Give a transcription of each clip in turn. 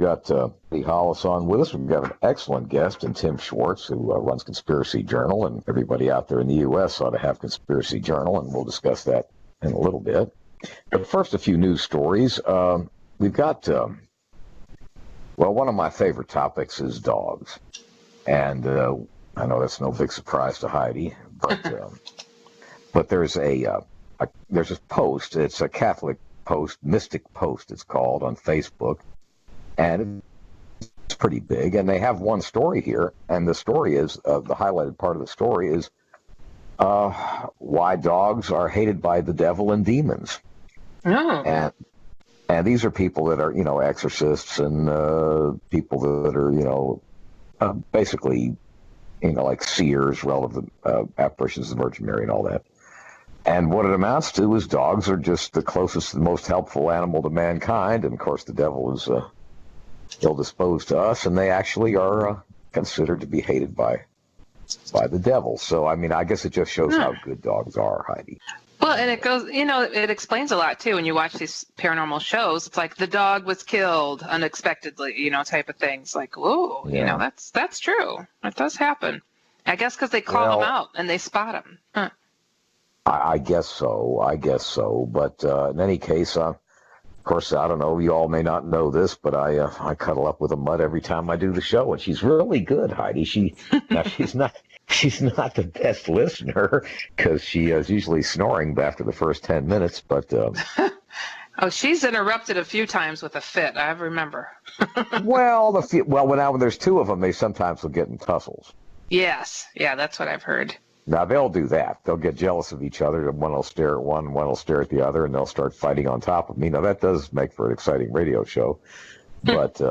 got Heidi Hollis on with us. We've got an excellent guest in Tim Swartz, who runs Conspiracy Journal, and everybody out there in the U.S. ought to have Conspiracy Journal, and we'll discuss that in a little bit. But first, a few news stories. We've got, one of my favorite topics is dogs. And I know that's no big surprise to Heidi, but there's a post. It's a Catholic post, Mystic Post it's called, on Facebook, and it's pretty big, and they have one story here, and the story is, the highlighted part of the story is why dogs are hated by the devil and demons. Oh. And these are people that are, exorcists and people that are, basically, like seers, relative apparitions of the Virgin Mary and all that. And what it amounts to is dogs are just the closest and most helpful animal to mankind. And, of course, the devil is ill-disposed to us, and they actually are considered to be hated by the devil. So, I mean, I guess it just shows how good dogs are, Heidi. Well, and it goes, it explains a lot, too, when you watch these paranormal shows. It's like the dog was killed unexpectedly, type of things. Like, whoa, that's true. It does happen. I guess because they call them out and they spot them. Huh. I guess so. But in any case, of course, I don't know. You all may not know this, but I cuddle up with a mutt every time I do the show, and she's really good, Heidi. She's not the best listener because she is usually snoring after the first 10 minutes. But oh, she's interrupted a few times with a fit. I remember. when there's two of them, they sometimes will get in tussles. Yes, yeah, that's what I've heard. Now, they'll do that. They'll get jealous of each other. One will stare at one will stare at the other, and they'll start fighting on top of me. Now, that does make for an exciting radio show. But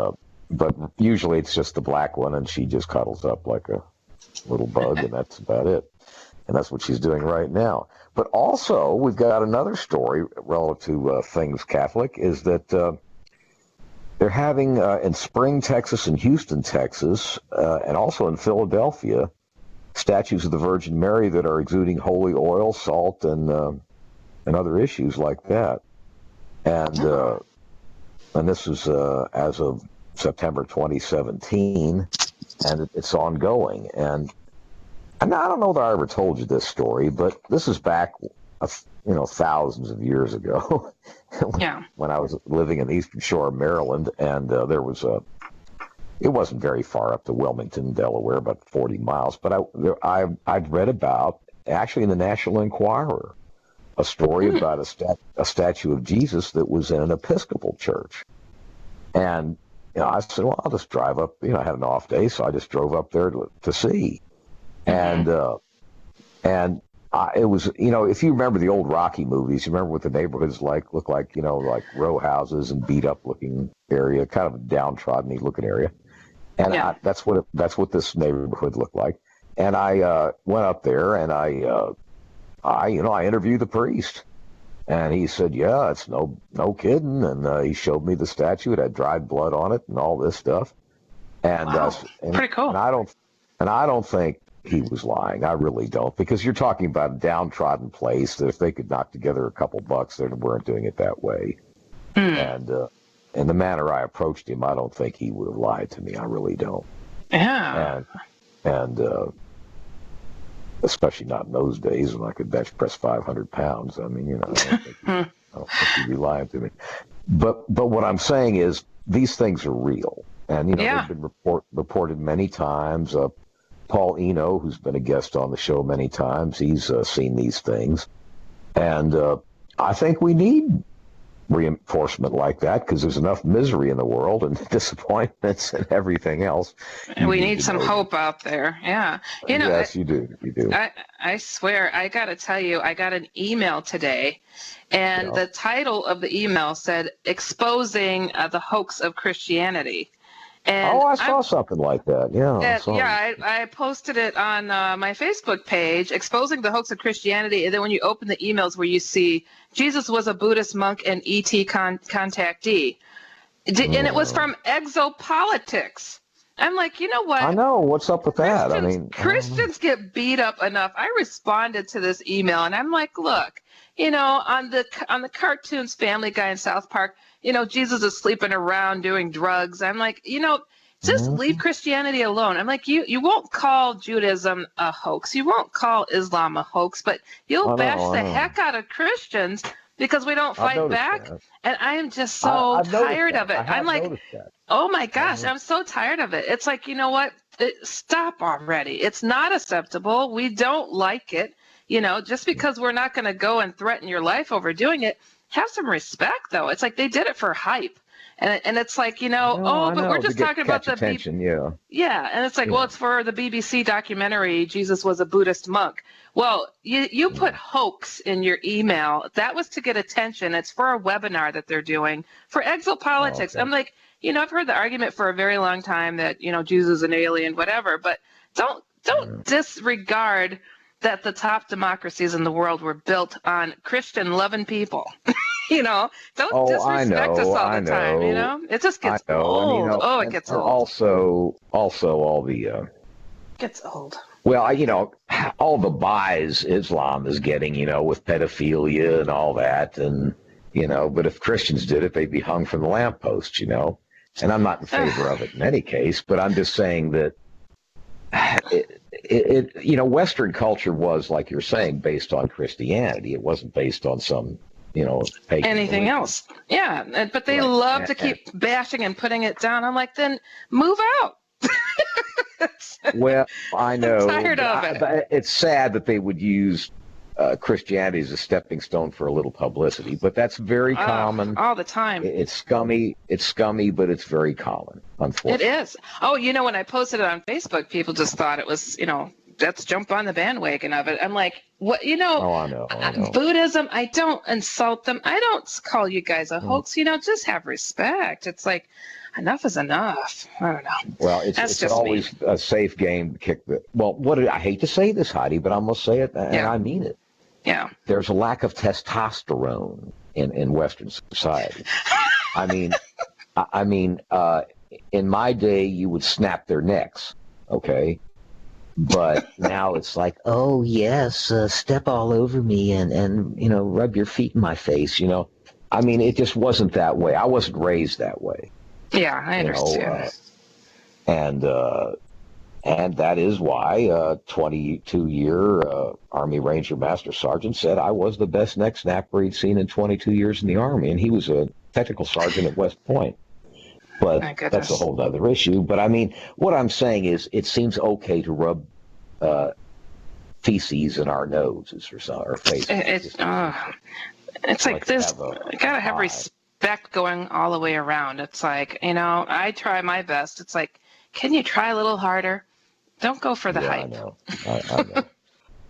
usually it's just the black one, and she just cuddles up like a little bug, and that's about it. And that's what she's doing right now. But also, we've got another story relative to things Catholic, is that they're having in Spring, Texas, and Houston, Texas, and also in Philadelphia, statues of the Virgin Mary that are exuding holy oil, salt, and other issues like that. And this is as of September 2017, and it's ongoing. And I don't know that I ever told you this story, but this is back, thousands of years ago, when I was living in the Eastern Shore of Maryland, and there was it wasn't very far up to Wilmington, Delaware, about 40 miles. But I'd read about, actually in the National Enquirer, a story about a statue of Jesus that was in an Episcopal church. And I said, well, I'll just drive up. I had an off day, so I just drove up there to see. And it was, if you remember the old Rocky movies, you remember what the neighborhoods look like, like row houses and beat up looking area, kind of a downtrodden looking area. And that's what this neighborhood looked like. And I went up there and I interviewed the priest, and he said, yeah, it's no kidding. And he showed me the statue. It had dried blood on it and all this stuff. And, pretty cool. And I don't think he was lying. I really don't, because you're talking about a downtrodden place that if they could knock together a couple bucks, they weren't doing it that way. And in the manner I approached him, I don't think he would have lied to me. I really don't. Yeah. And especially not in those days when I could bench press 500 pounds. I mean, I don't think he'd be lying to me. But what I'm saying is these things are real. And, they've been reported many times. Paul Eno, who's been a guest on the show many times, he's seen these things. And I think we need reinforcement like that, because there's enough misery in the world and disappointments and everything else. And we need some hope out there. Yeah. Yes, you do. I swear, I got to tell you, I got an email today, and the title of the email said, Exposing the Hoax of Christianity. And I saw something like that. I posted it on my Facebook page, Exposing the Hoax of Christianity. And then when you open the emails where you see Jesus was a Buddhist monk and ET contactee. And it was from Exopolitics. I'm like, you know what? I know. What's up with that? Christians get beat up enough. I responded to this email, and I'm like, look, on the cartoons, Family Guy and South Park, Jesus is sleeping around doing drugs. I'm like, just leave Christianity alone. I'm like, you won't call Judaism a hoax. You won't call Islam a hoax, but you'll bash the heck out of Christians because we don't fight back. That. And I am just so tired of it. I'm like, oh my gosh, I'm so tired of it. It's like, you know what? Stop already. It's not acceptable. We don't like it. Just because we're not going to go and threaten your life over doing it, have some respect, though. It's like they did it for hype. And it's like, but we're just talking about the attention, Yeah, and it's like, well, it's for the BBC documentary, Jesus was a Buddhist monk. Well, you put hoax in your email. That was to get attention. It's for a webinar that they're doing for exopolitics. I'm like, I've heard the argument for a very long time that, Jesus is an alien, whatever, but don't disregard that the top democracies in the world were built on Christian-loving people. Don't disrespect us all the time. It just gets old. It gets old. Also all the gets old. Well, all the buys Islam is getting, with pedophilia and all that, and but if Christians did it, they'd be hung from the lamppost, And I'm not in favor of it in any case, but I'm just saying that Western culture was, like you're saying, based on Christianity. It wasn't based on some, pagan anything religion. else. Yeah, but they love to keep bashing and putting it down. I'm like, then move out. Well, I know. I'm tired of it. It's sad that they would use Christianity as a stepping stone for a little publicity, but that's very common. All the time. It's scummy, but it's very common, unfortunately. It is. Oh, when I posted it on Facebook, people just thought it was, let's jump on the bandwagon of it. I'm like, what, I know. Buddhism, I don't insult them. I don't call you guys a hoax. Just have respect. It's like, enough is enough. I don't know. Well, it's always a safe game to kick the. Well, I hate to say this, Heidi, but I'm going to say it, and I mean it. Yeah. There's a lack of testosterone in Western society. I mean, in my day, you would snap their necks, okay? But now it's like, oh yes, step all over me and rub your feet in my face. I mean, it just wasn't that way. I wasn't raised that way. Yeah, I understand. And that is why 22-year Army Ranger Master Sergeant said I was the best neck snapper he'd seen in 22 years in the Army, and he was a technical sergeant at West Point. But that's a whole other issue. But I mean, what I'm saying is, it seems okay to rub feces in our noses or faces. It's like this. You gotta have respect going all the way around. It's like, I try my best. It's like, can you try a little harder? Don't go for the hype. I know.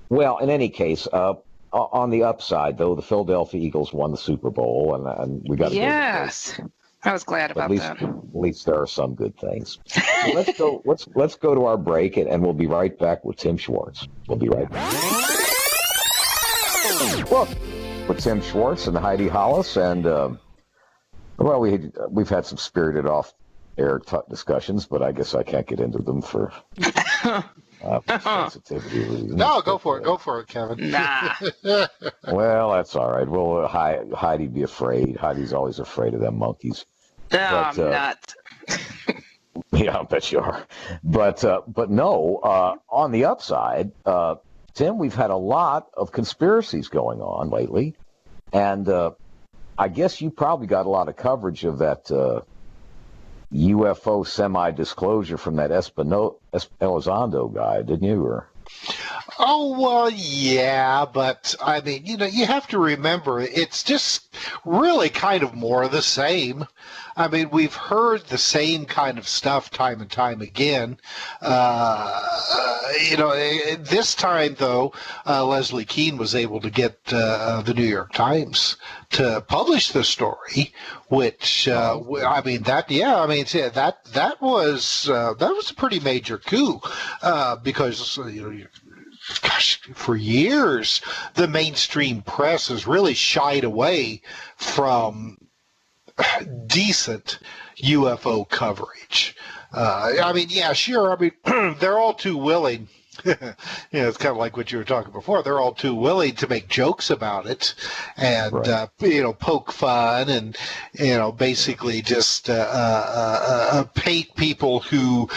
Well, in any case, on the upside, though, the Philadelphia Eagles won the Super Bowl, and we got. Yes, I was glad about that. At least there are some good things. So let's go to our break, and we'll be right back with Tim Swartz. We'll be right back. Well, with Tim Swartz and Heidi Hollis, and we've had some spirited off-air discussions, but I guess I can't get into them for sensitivity reasons. No, go for it, Kevin. Nah. Well, that's all right. Well, Heidi be afraid. Heidi's always afraid of them monkeys. No, I'm not. Yeah, I bet you are. But no, on the upside, Tim, we've had a lot of conspiracies going on lately, and I guess you probably got a lot of coverage of that UFO semi-disclosure from that Elizondo guy, didn't you? Or? Oh, well, yeah, but I mean, you have to remember, it's just really kind of more of the same. I mean, we've heard the same kind of stuff time and time again. This time, though, Leslie Kean was able to get the New York Times to publish the story, which that was a pretty major coup, because gosh, for years the mainstream press has really shied away from decent UFO coverage. I mean, yeah, sure. I mean, they're all too willing It's kind of like what you were talking before. They're all too willing to make jokes about it and, poke fun and, basically just paint people who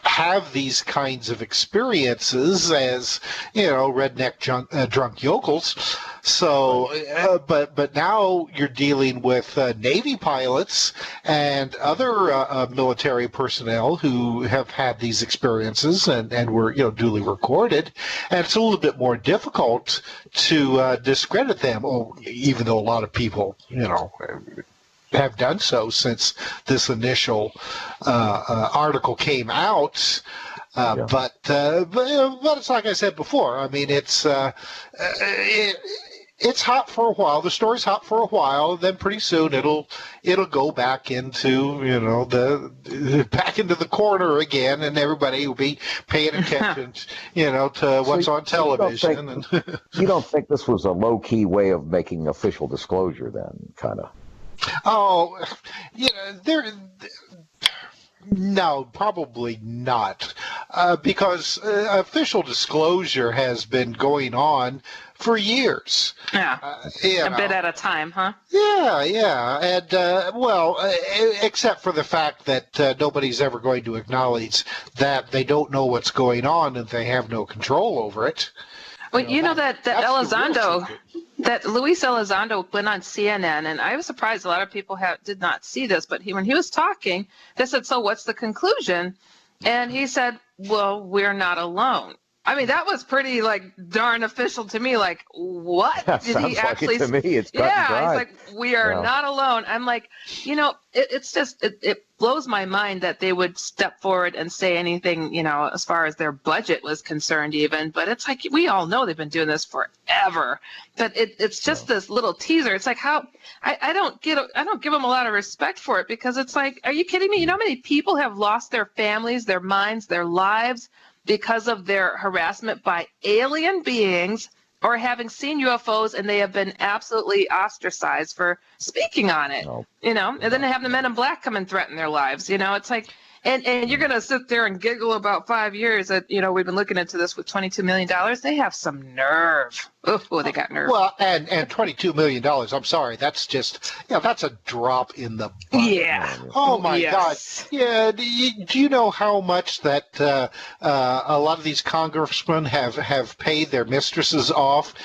have these kinds of experiences as, redneck drunk yokels. So, but now you're dealing with Navy pilots and other military personnel who have had these experiences and were, duly recorded, and it's a little bit more difficult to discredit them. Even though a lot of people, have done so since this initial article came out. But it's like I said before. I mean, it's hot for a while. The story's hot for a while. Then pretty soon it'll go back into back into the corner again, and everybody will be paying attention, to what's on television. You don't think this was a low key way of making official disclosure, then, kind of? Oh, no, probably not, because official disclosure has been going on for years. Yeah, a bit at a time, huh? Yeah, and except for the fact that nobody's ever going to acknowledge that they don't know what's going on and they have no control over it. Well, that Elizondo, that Luis Elizondo went on CNN, and I was surprised a lot of people did not see this, but when he was talking, they said, "So what's the conclusion?" And he said, "Well, we're not alone." I mean, that was pretty darn official to me. Like, what did he actually? Like it to me, it's cut and dry. He's like, "We are not alone." I'm like, it's just it blows my mind that they would step forward and say anything, as far as their budget was concerned, even. But it's like we all know they've been doing this forever. But it's just this little teaser. It's like how I don't give them a lot of respect for it, because it's like, are you kidding me? You know how many people have lost their families, their minds, their lives because of their harassment by alien beings, or having seen UFOs and they have been absolutely ostracized for speaking on it, and then they have the men in black come and threaten their lives. It's like, and you're going to sit there and giggle about 5 years that, we've been looking into this with $22 million. They have some nerve. Oh, they got nerve. Well, and $22 million, I'm sorry, that's just, that's a drop in the bucket. Yeah. Oh, my God. Yeah, do you know how much that a lot of these congressmen have paid their mistresses off,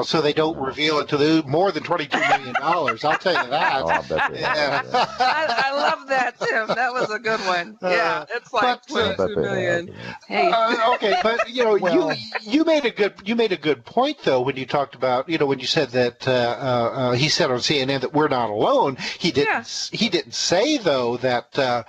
so they don't reveal it to them? More than $22 million, I'll tell you that. Oh, I bet they have, I love that, Tim. That was a good one. Yeah, it's like $22 million. Hey. Okay, but, you made a good point, though, when you talked about, when you said that he said on CNN that we're not alone. He didn't say, though, that the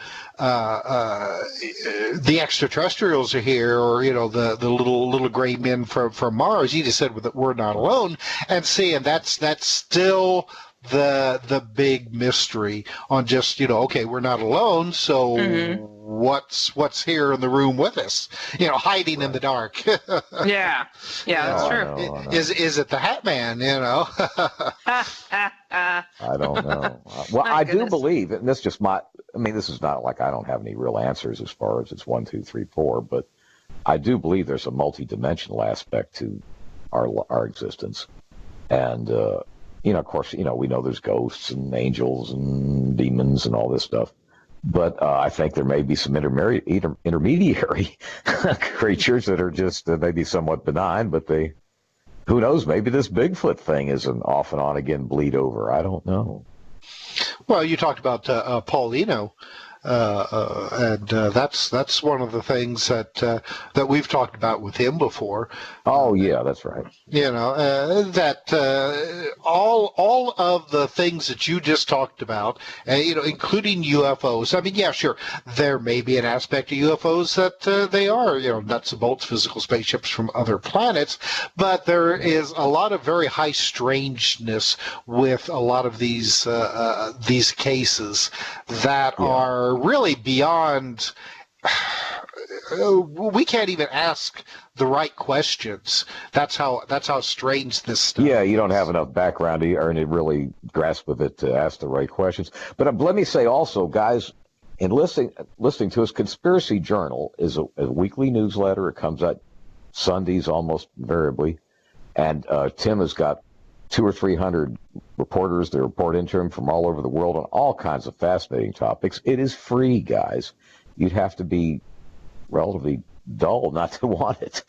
extraterrestrials are here, or the little gray men from Mars. He just said that we're not alone, and that's still the big mystery on just okay, we're not alone, so what's here in the room with us, hiding in the dark. yeah that's true. Is it the Hat Man? I don't know. Well, I do believe, and this is not like I don't have any real answers as far as it's 1, 2, 3, 4, but I do believe there's a multi-dimensional aspect to our existence, and of course, we know there's ghosts and angels and demons and all this stuff. But I think there may be some intermediary creatures that are just maybe somewhat benign, but who knows, maybe this Bigfoot thing is an off and on again bleed over. I don't know. Well, you talked about Paulino. And that's one of the things that we've talked about with him before. Oh yeah, that's right. That all of the things that you just talked about, including UFOs. I mean, yeah, sure, there may be an aspect of UFOs that they are, nuts and bolts physical spaceships from other planets, but there is a lot of very high strangeness with a lot of these cases that are really beyond. We can't even ask the right questions. That's how strange this stuff. Yeah, you don't have enough background or any really grasp of it to ask the right questions. But let me say also, guys, in listening to us, Conspiracy Journal is a weekly newsletter. It comes out Sundays almost invariably. And Tim has got 200 or 300 reporters that report into him from all over the world on all kinds of fascinating topics. It is free, guys. You'd have to be relatively dull not to want it.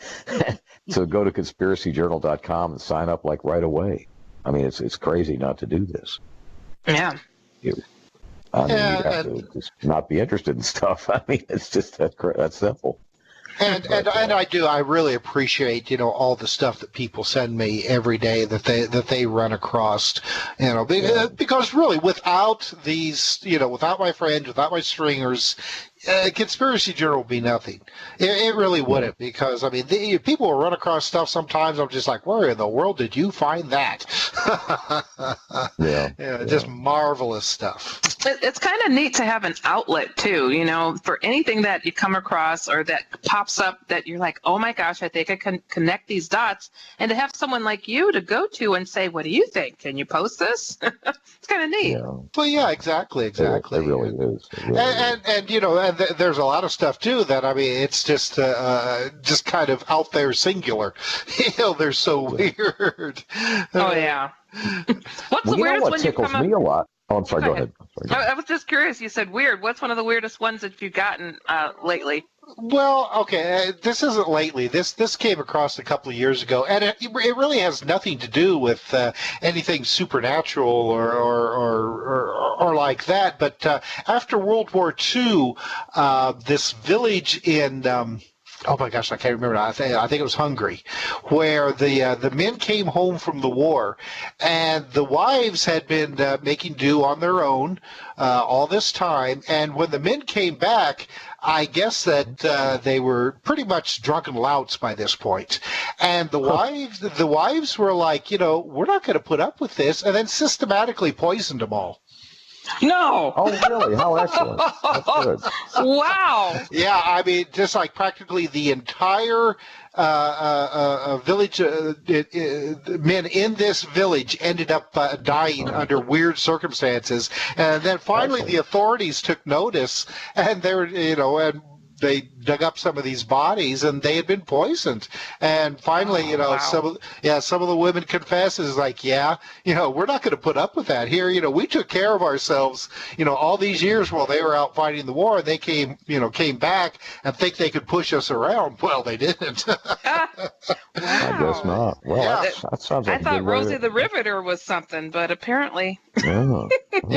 So go to conspiracyjournal.com and sign up like right away. I mean, it's crazy not to do this. Yeah. You'd have to just not be interested in stuff. I mean, it's just that simple. And I really appreciate, all the stuff that people send me every day that they run across, because really without these, without my friends, without my stringers, Conspiracy Journal would be nothing. It really wouldn't, because I mean, people will run across stuff sometimes. I'm just like, where in the world did you find that? Just marvelous stuff. It's kind of neat to have an outlet too, for anything that you come across or that pops up that you're like, oh my gosh, I think I can connect these dots, and to have someone like you to go to and say, what do you think? Can you post this? It's kind of neat. Yeah. Well, yeah, exactly. It really is. And there's a lot of stuff too that, I mean, it's just kind of out there singular. They're so weird. Oh yeah. What's the weirdest one you've come up? Me a lot. Oh, I'm sorry. Go ahead. I was just curious. You said weird. What's one of the weirdest ones that you've gotten lately? Well, okay, this isn't lately. This came across a couple of years ago, and it really has nothing to do with anything supernatural or like that. But after World War II, this village in oh my gosh, I can't remember. I think it was Hungary, where the men came home from the war, and the wives had been making do on their own all this time. And when the men came back, I guess that they were pretty much drunken louts by this point. And the wives were like, we're not going to put up with this, and then systematically poisoned them all. No. Oh, really? How excellent. That's good. Wow. Yeah, I mean, just like practically the entire village, men in this village ended up dying under weird circumstances. And then finally the authorities took notice, and they were, and they dug up some of these bodies, and they had been poisoned. And finally, wow. some of the women confesses, like, we're not going to put up with that here. We took care of ourselves, all these years while they were out fighting the war. They came back and think they could push us around. Well, they didn't. Wow. I guess not. Well, that sounds like I thought Rosie the Riveter was something, but apparently. Yeah.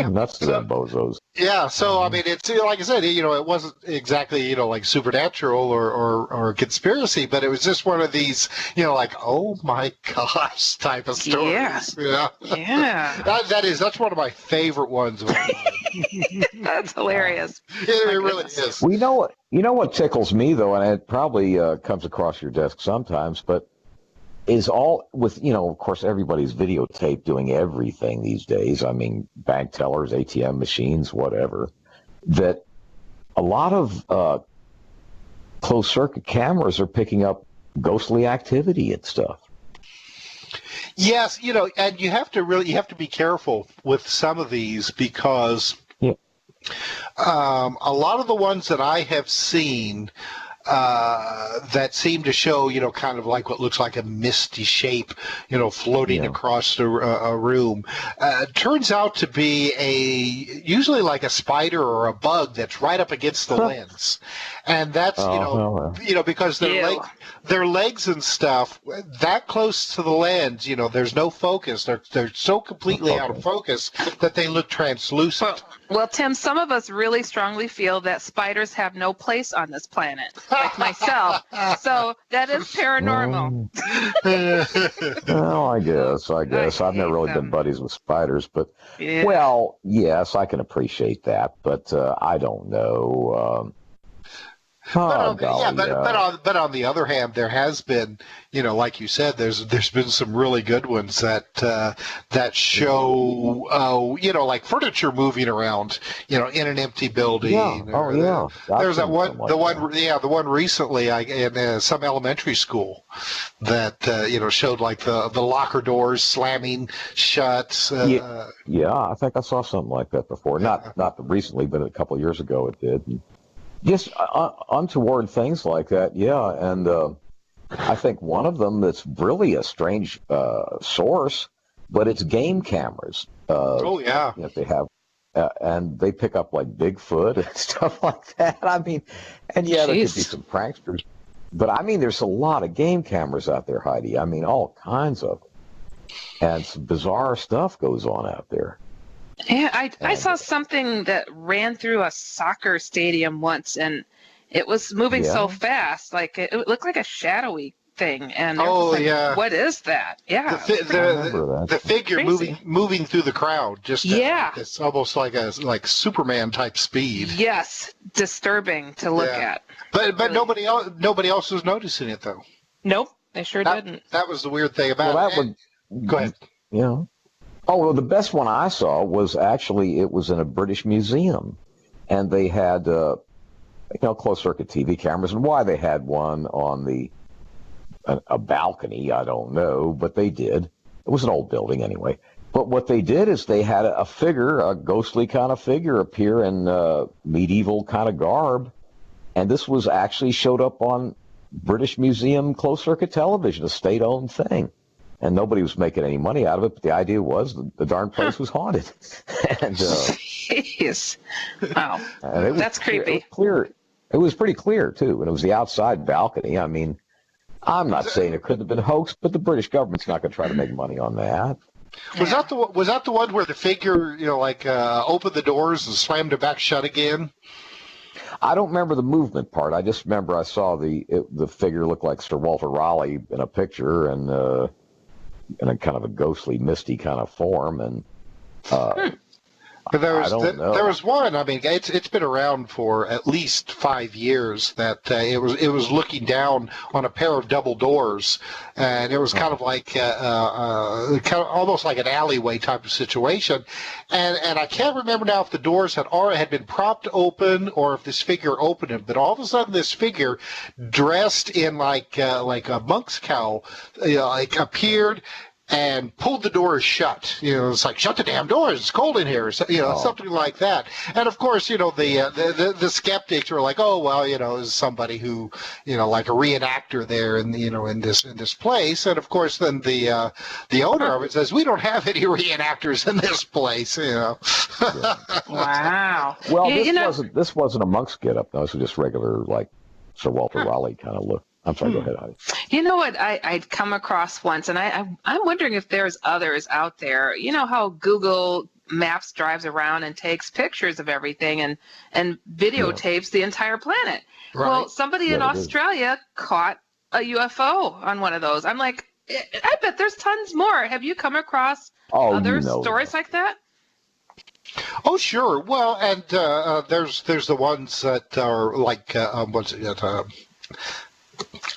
Nuts to them bozos. Yeah, so I mean, it's like I said, it wasn't exactly like supernatural or conspiracy, but it was just one of these, like, oh my gosh type of stories. Yeah. That's one of my favorite ones. That's hilarious. It really is. Well, you know what tickles me though, and it probably comes across your desk sometimes, but is all with, of course, everybody's videotaped doing everything these days. I mean, bank tellers, ATM machines, whatever, that a lot of closed circuit cameras are picking up ghostly activity and stuff. Yes, and you have to be careful with some of these, because a lot of the ones that I have seen that seem to show, kind of like what looks like a misty shape, floating across a room, turns out to be usually like a spider or a bug that's right up against the lens. And that's, because their legs and stuff that close to the lens, there's no focus. They're so completely out of focus that they look translucent. Well, Tim, some of us really strongly feel that spiders have no place on this planet, like myself. So that is paranormal. Well, I guess. I've never really been buddies with spiders, but, well, yes, I can appreciate that, but I don't know. But on the other hand, there has been, like you said, there's been some really good ones that show, like furniture moving around, in an empty building. Yeah. There's that one, the one recently in some elementary school that showed like the locker doors slamming shut. I think I saw something like that before. Not recently, but a couple of years ago it did. Just untoward things like that, and I think one of them that's really a strange source, but it's game cameras. Oh yeah, That they have, and they pick up like Bigfoot and stuff like that. I mean, and yeah, there could be some pranksters, but I mean, there's a lot of game cameras out there, Heidi. I mean, all kinds of them, and some bizarre stuff goes on out there. Yeah, I saw something that ran through a soccer stadium once, and it was moving so fast, like it looked like a shadowy thing. And what is that? Yeah, the figure moving through the crowd, just it's almost like Superman type speed. Yes, disturbing to look at. But really, nobody else was noticing it though. Nope, they sure didn't. That was the weird thing about it. Go ahead. Yeah. Oh, well, the best one I saw was actually, it was in a British museum, and they had, closed-circuit TV cameras, and why they had one on a balcony, I don't know, but they did. It was an old building anyway. But what they did is they had a figure, a ghostly kind of figure, appear in medieval kind of garb, and this was actually showed up on British Museum closed-circuit television, a state-owned thing. And nobody was making any money out of it, but the idea was the darn place was haunted. And, jeez. Wow. That's creepy. It was pretty clear, too, and it was the outside balcony. I mean, I'm not saying it couldn't have been hoaxed, but the British government's not going to try to make money on that. Was that the one where the figure, opened the doors and slammed it back shut again? I don't remember the movement part. I just remember I saw the figure look like Sir Walter Raleigh in a picture, and in a kind of a ghostly, misty kind of form, and but there was one. I mean, it's been around for at least 5 years. That it was looking down on a pair of double doors, and it was kind of like almost like an alleyway type of situation. And I can't remember now if the doors had been propped open or if this figure opened them. But all of a sudden, this figure dressed in like a monk's cowl, appeared and pulled the doors shut. It's like, shut the damn doors, it's cold in here, something like that. And of course, the skeptics were like, oh well, is somebody who, like a reenactor there in this place. And of course, then the owner of it says, we don't have any reenactors in this place. Wow. Well, this wasn't a monk's getup. This was just regular, like Sir Walter Raleigh kind of look. I'm sorry, go ahead, Heidi. You know what I'd come across once, and I'm wondering if there's others out there. You know how Google Maps drives around and takes pictures of everything and videotapes the entire planet. Right. Well, somebody in Australia caught a UFO on one of those. I'm like, I bet there's tons more. Have you come across other stories like that? Oh, sure. Well, and there's the ones that are like, what's it?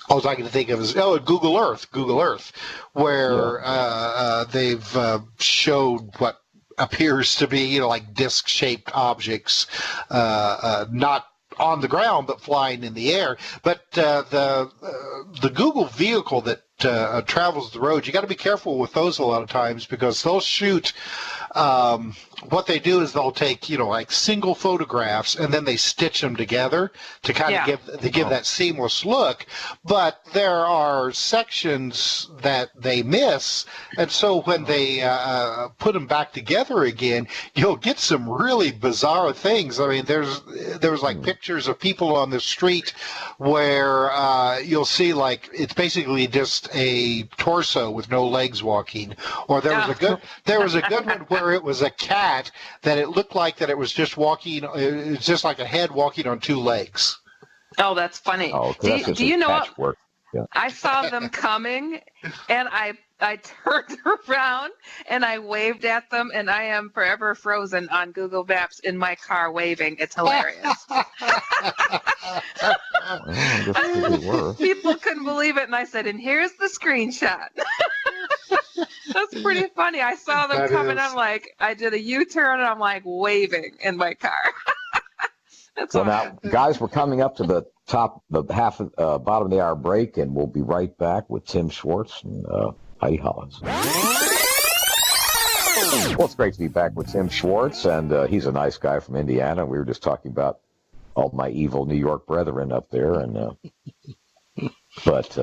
All I can think of is Google Earth, where they've showed what appears to be like disc-shaped objects, not on the ground but flying in the air. But the Google vehicle that travels the road, you got to be careful with those a lot of times because they'll shoot. What they do is they'll take like single photographs and then they stitch them together to kind of give that seamless look. But there are sections that they miss, and so when they put them back together again, you'll get some really bizarre things. I mean, there was like pictures of people on the street where you'll see like it's basically just a torso with no legs walking, or there was a good one where it was a cat that it looked like that it was just walking. It's just like a head walking on two legs. Oh, that's funny. Oh, do you know what? Yeah. I saw them coming, and I turned around and I waved at them, and I am forever frozen on Google Maps in my car waving. It's hilarious. People couldn't believe it, and I said, and here's the screenshot. That's pretty funny. I saw them coming. I'm like, I did a U-turn, and I'm like waving in my car. That's so now, guys, we're coming up to the bottom of the hour break, and we'll be right back with Tim Swartz and Heidi Hollis. Well, it's great to be back with Tim Swartz, and he's a nice guy from Indiana. We were just talking about all my evil New York brethren up there, and but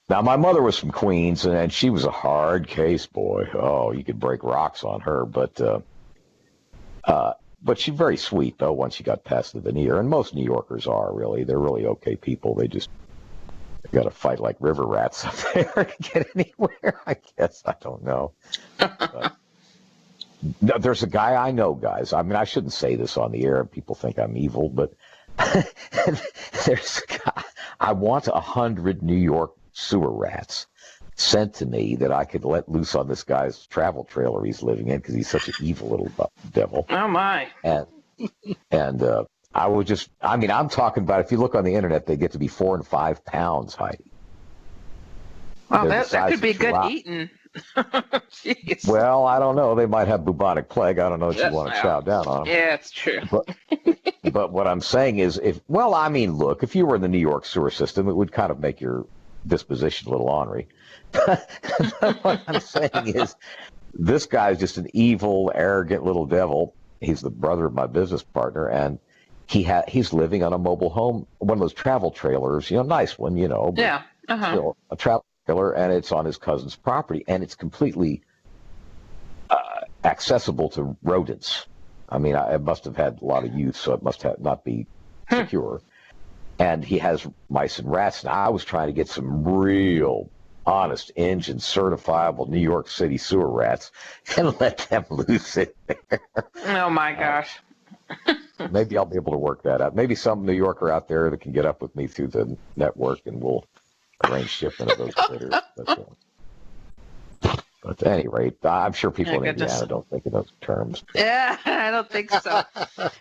Now, my mother was from Queens, and she was a hard case, boy. Oh, you could break rocks on her, but she's very sweet, though, once she got past the veneer. And most New Yorkers are, really. They're really okay people. They just got to fight like river rats up there to get anywhere, I guess. I don't know. But, no, there's a guy I know, guys. I mean, I shouldn't say this on the air. People think I'm evil, but there's a guy. I want 100 New York sewer rats sent to me that I could let loose on this guy's travel trailer he's living in because he's such an evil little devil. Oh, my. And I would just, I mean, I'm talking about, if you look on the internet, they get to be 4 and 5 pounds, Heidi. Well, that could be good eating. Jeez. Well, I don't know. They might have bubonic plague. I don't know if you want to chow down on them. Yeah, it's true. But what I'm saying is, look, if you were in the New York sewer system, it would kind of make your disposition a little ornery. What I'm saying is, this guy's just an evil, arrogant little devil. He's the brother of my business partner, and he's living on a mobile home, one of those travel trailers, nice one, but yeah, still a travel trailer, and it's on his cousin's property, and it's completely accessible to rodents. I mean, it must have had a lot of use, so it must not be secure. And he has mice and rats. Now, I was trying to get some real honest engine certifiable New York City sewer rats and let them loose it there. Oh my gosh. Maybe I'll be able to work that out. Maybe some New Yorker out there that can get up with me through the network, and we'll arrange shipment of those critters. But at any rate, I'm sure people in Indiana don't think in those terms. Yeah, I don't think so.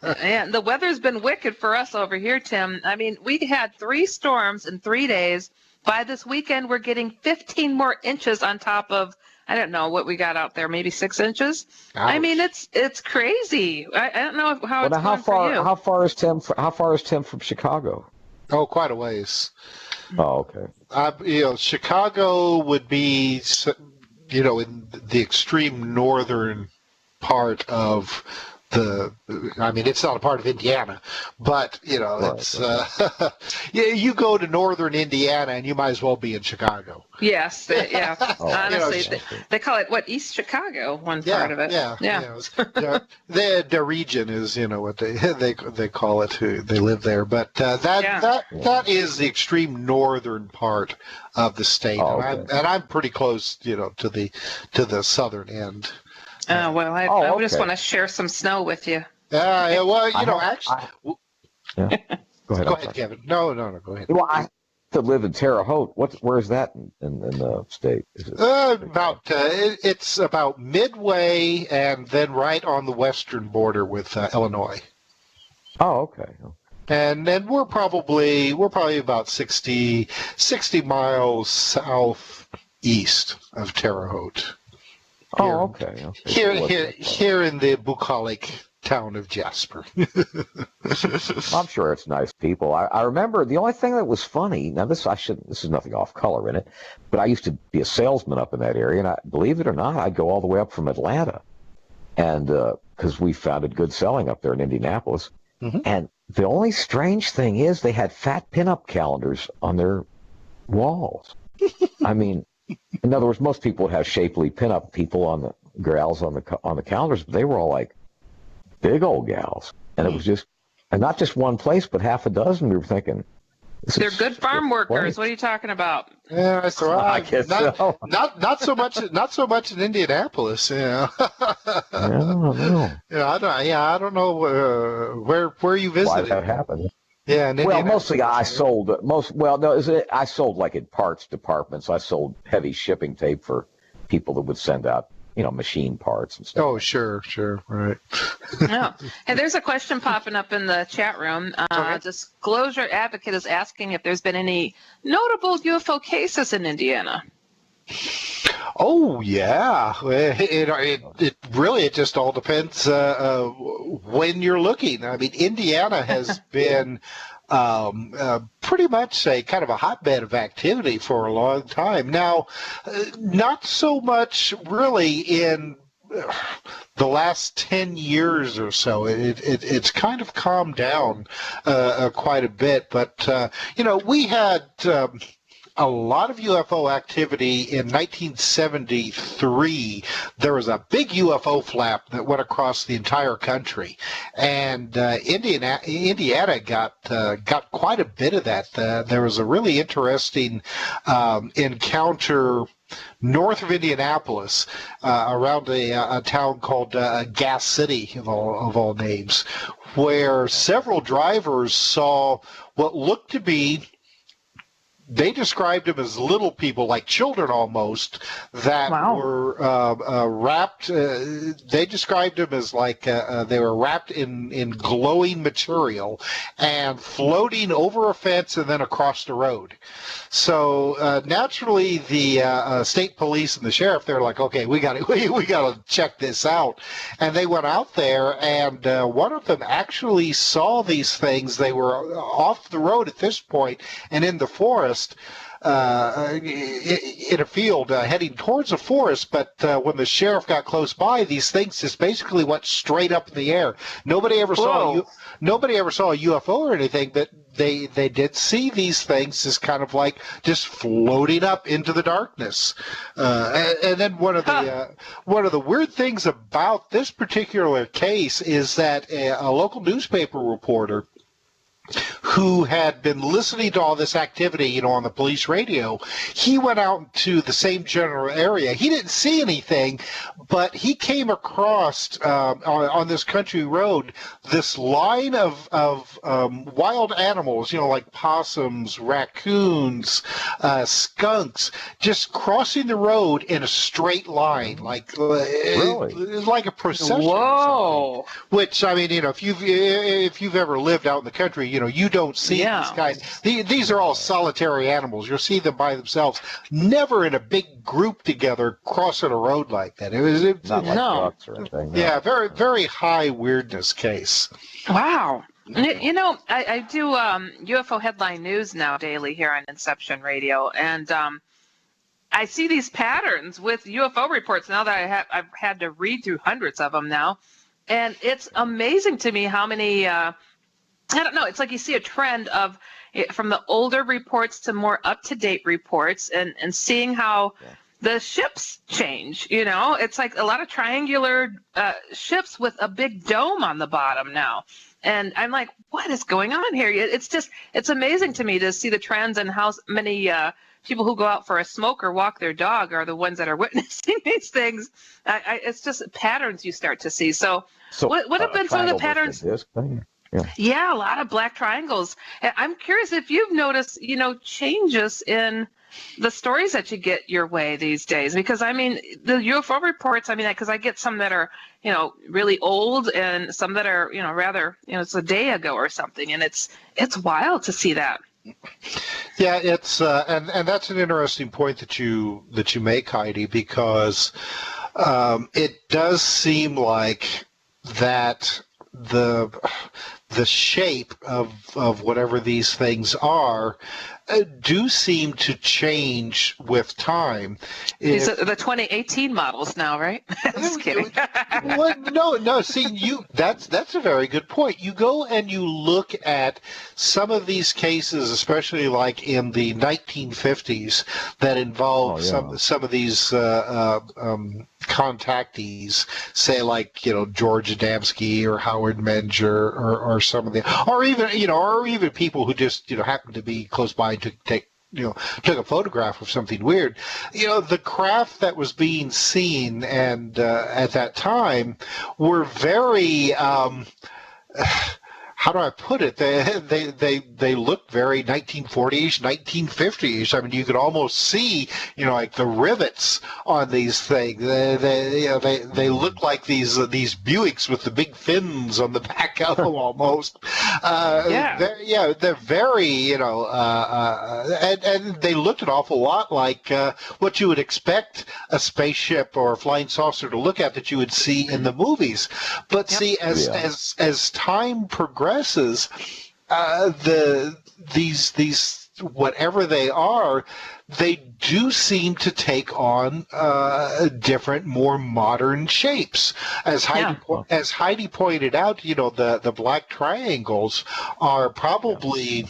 And the weather's been wicked for us over here, Tim. I mean, we had 3 storms in 3 days. By this weekend, we're getting 15 more inches on top of, I don't know what we got out there, maybe 6 inches. Ouch. I mean, it's crazy. I don't know how it's going for you. How far is Tim from Chicago? Oh, quite a ways. Oh, okay. Chicago would be, in the extreme northern part of it's not a part of Indiana, but, it's, you go to northern Indiana and you might as well be in Chicago. Yes, yeah. Honestly, they call it, East Chicago, one part of it. Yeah. The region is, what they call it, they live there. But that is the extreme northern part of the state. Oh, okay. And I'm pretty close, to the southern end. I just want to share some snow with you. Actually. Yeah. Go ahead, Kevin. No, go ahead. Well, I to live in Terre Haute. Where is that in the state? Is it it's about midway, and then right on the western border with Illinois. Oh, okay. And then we're probably about 60 miles southeast of Terre Haute. Oh, okay. Here in the bucolic town of Jasper. I'm sure it's nice people. I remember the only thing that was funny. Now this is nothing off color in it, but I used to be a salesman up in that area, and believe it or not, I'd go all the way up from Atlanta, and because we founded good selling up there in Indianapolis, and the only strange thing is they had fat pinup calendars on their walls. I mean. In other words, most people have shapely pinup people on the gals on the calendars, but they were all like big old gals, and it was just, and not just one place, but half a dozen. We were thinking, they're good farm workers. What are you talking about? Yeah, that's right. I guess so. Not so much in Indianapolis. Yeah. I don't know. I don't know where you visited. Why that happened? Yeah, well, mostly I sold I sold like in parts departments. I sold heavy shipping tape for people that would send out, machine parts and stuff. Oh, sure, right. Oh, and there's a question popping up in the chat room. Disclosure Advocate is asking if there's been any notable UFO cases in Indiana. Oh yeah, it really just all depends when you're looking. I mean, Indiana has been pretty much a kind of a hotbed of activity for a long time now. Not so much really in the last 10 years or so. It's kind of calmed down quite a bit, but we had. a lot of UFO activity in 1973. There was a big UFO flap that went across the entire country, and Indiana got quite a bit of that. There was a really interesting encounter north of Indianapolis, around a town called Gas City, of all names, where several drivers saw what looked to be, they described them as little people, like children almost, that were wrapped. They described them as like they were wrapped in glowing material and floating over a fence and then across the road. So naturally, the state police and the sheriff, they're like, okay, we got to check this out. And they went out there, and one of them actually saw these things. They were off the road at this point and in the forest. In a field heading towards a forest, but when the sheriff got close by, these things just basically went straight up in the air. Nobody ever saw a UFO or anything, but they did see these things as kind of like just floating up into the darkness. And then one of the weird things about this particular case is that a local newspaper reporter who had been listening to all this activity, on the police radio, he went out to the same general area. He didn't see anything, but he came across on this country road this line of wild animals, like possums, raccoons, skunks, just crossing the road in a straight line, like like a procession. Whoa! Or something. Which, I mean, if you've ever lived out in the country, you don't see these guys. These are all solitary animals. You'll see them by themselves, never in a big group together crossing a road like that. It was not like ducks or anything. No. Yeah, very, very high weirdness case. Wow. I do UFO headline news now daily here on Inception Radio, and I see these patterns with UFO reports now that I've had to read through hundreds of them now, and it's amazing to me how many. I don't know. It's like you see a trend of from the older reports to more up-to-date reports, and seeing how the ships change. It's like a lot of triangular ships with a big dome on the bottom now. And I'm like, what is going on here? It's amazing to me to see the trends and how many people who go out for a smoke or walk their dog are the ones that are witnessing these things. It's just patterns you start to see. So what have been some of the patterns? Yeah, a lot of black triangles. I'm curious if you've noticed, changes in the stories that you get your way these days. Because, I mean, the UFO reports, because I get some that are, really old and some that are, rather, it's a day ago or something. And it's wild to see that. Yeah, it's and that's an interesting point that you make, Heidi, because it does seem like that the shape of whatever these things are do seem to change with time. These are the 2018 models now, right? I'm just kidding. No. See, that's a very good point. You go and you look at some of these cases, especially like in the 1950s, that involve some of these contactees, say like George Adamski or Howard Menger or some of the, or even people who just happen to be close by and took a photograph of something weird. The craft that was being seen and at that time were very how do I put it? They look very 1940s, 1950s. I mean, you could almost see, like the rivets on these things. They look like these Buicks with the big fins on the back of them almost. They're very, and they looked an awful lot like what you would expect a spaceship or a flying saucer to look at that you would see in the movies. But see, as time progresses, these whatever they are, they do seem to take on different, more modern shapes. As Heidi pointed out, the black triangles are probably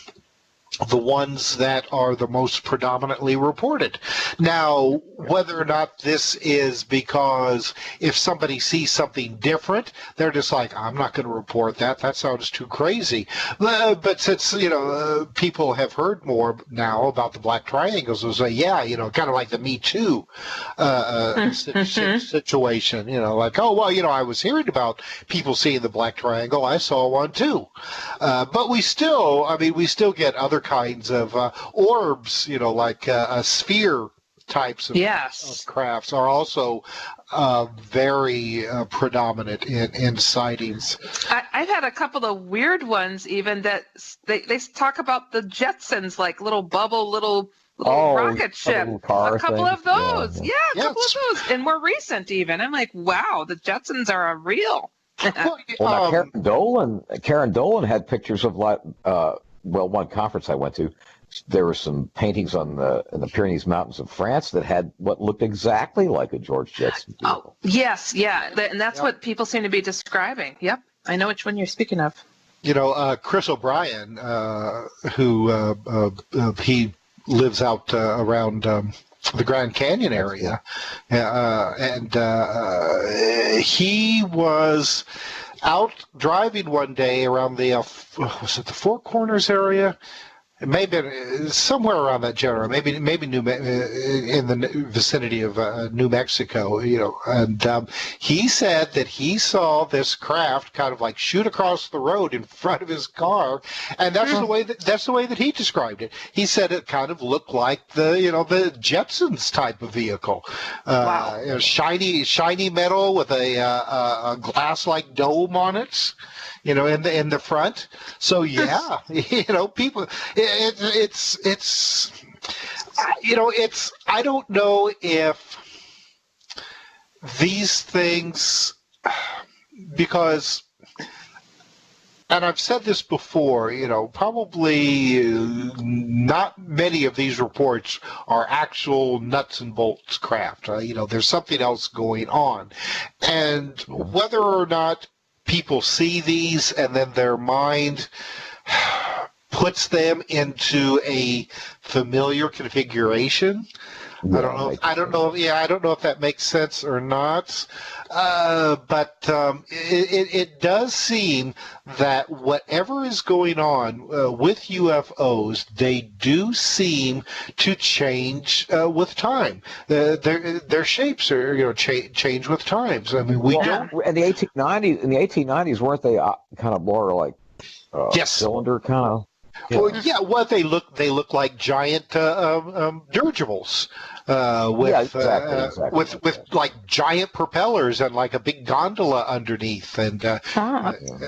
the ones that are the most predominantly reported. Now, whether or not this is because if somebody sees something different, they're just like, I'm not going to report that. That sounds too crazy. But since, people have heard more now about the black triangles, they'll say, yeah, kind of like the Me Too situation, like, oh, well, I was hearing about people seeing the black triangle. I saw one too. But we still get other kinds of orbs, like sphere types of crafts are also very predominant in sightings. I've had a couple of weird ones even that they talk about the Jetsons, like little rocket ship. A couple of those. Yeah, a couple of those. And more recent even. I'm like, wow, the Jetsons are real. Well, Karen Dolan had pictures of one conference I went to, there were some paintings in the Pyrenees Mountains of France that had what looked exactly like a George Jetson vehicle. Oh, yes, yeah, and that's what people seem to be describing. Yep, I know which one you're speaking of. Chris O'Brien, who he lives out around the Grand Canyon area, and he was out driving one day around the was it the Four Corners area? It may have been somewhere around that general, maybe in the vicinity of New Mexico, and he said that he saw this craft kind of like shoot across the road in front of his car, and that's the way that he described it. He said it kind of looked like the Jetsons type of vehicle, wow. Shiny metal with a glass-like dome on it. In the front. So yeah, people. It's. I don't know if these things, because, and I've said this before, probably not many of these reports are actual nuts and bolts craft. There's something else going on, and whether or not people see these and then their mind puts them into a familiar configuration. I don't know if that makes sense or not. But it does seem that whatever is going on with UFOs, they do seem to change with time. Their shapes are change with times. I mean, don't. In the 1890s, weren't they kind of more like cylinder kind of? Yeah. Well, yeah. Well, they look like giant dirigibles with like giant propellers and like a big gondola underneath. And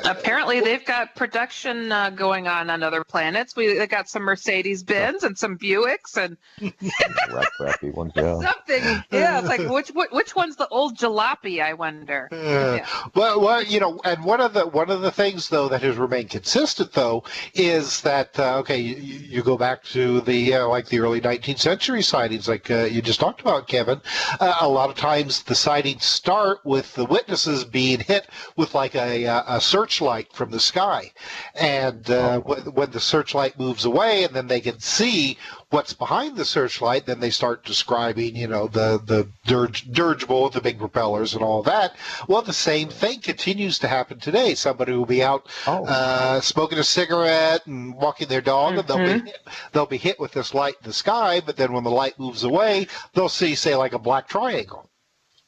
apparently, they've got production going on other planets. They got some Mercedes-Benz and some Buicks and crappy ones. Yeah. Something. Yeah, it's like which one's the old jalopy? I wonder. Yeah. Well, and one of the things though that has remained consistent though is that you go back to the the early 19th century sightings, like you just talked about, Kevin. A lot of times the sightings start with the witnesses being hit with like a searchlight from the sky, and when the searchlight moves away, and then they can see what's behind the searchlight, then they start describing, the dirigible with the big propellers and all that. Well, the same thing continues to happen today. Somebody will be out smoking a cigarette and walking their dog, and they'll be hit with this light in the sky, but then when the light moves away, they'll see, say, like a black triangle.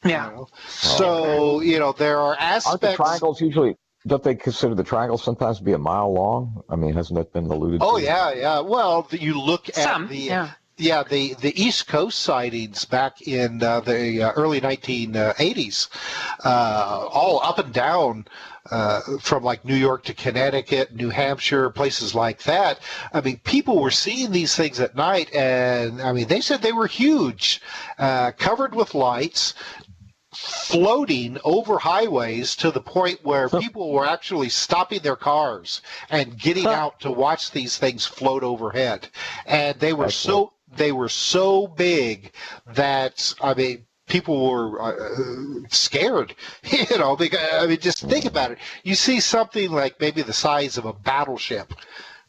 Yeah. So, there are aspects. Aren't the triangles usually, don't they consider the triangles sometimes to be a mile long? I mean, hasn't that been alluded to? Oh, yeah. Well, you look at the East Coast sightings back in the early 1980s, all up and down from like New York to Connecticut, New Hampshire, places like that. I mean, people were seeing these things at night, and I mean, they said they were huge, covered with lights, floating over highways to the point where people were actually stopping their cars and getting out to watch these things float overhead. And they were so big that, I mean, people were scared, because, I mean, just think about it. You see something like maybe the size of a battleship,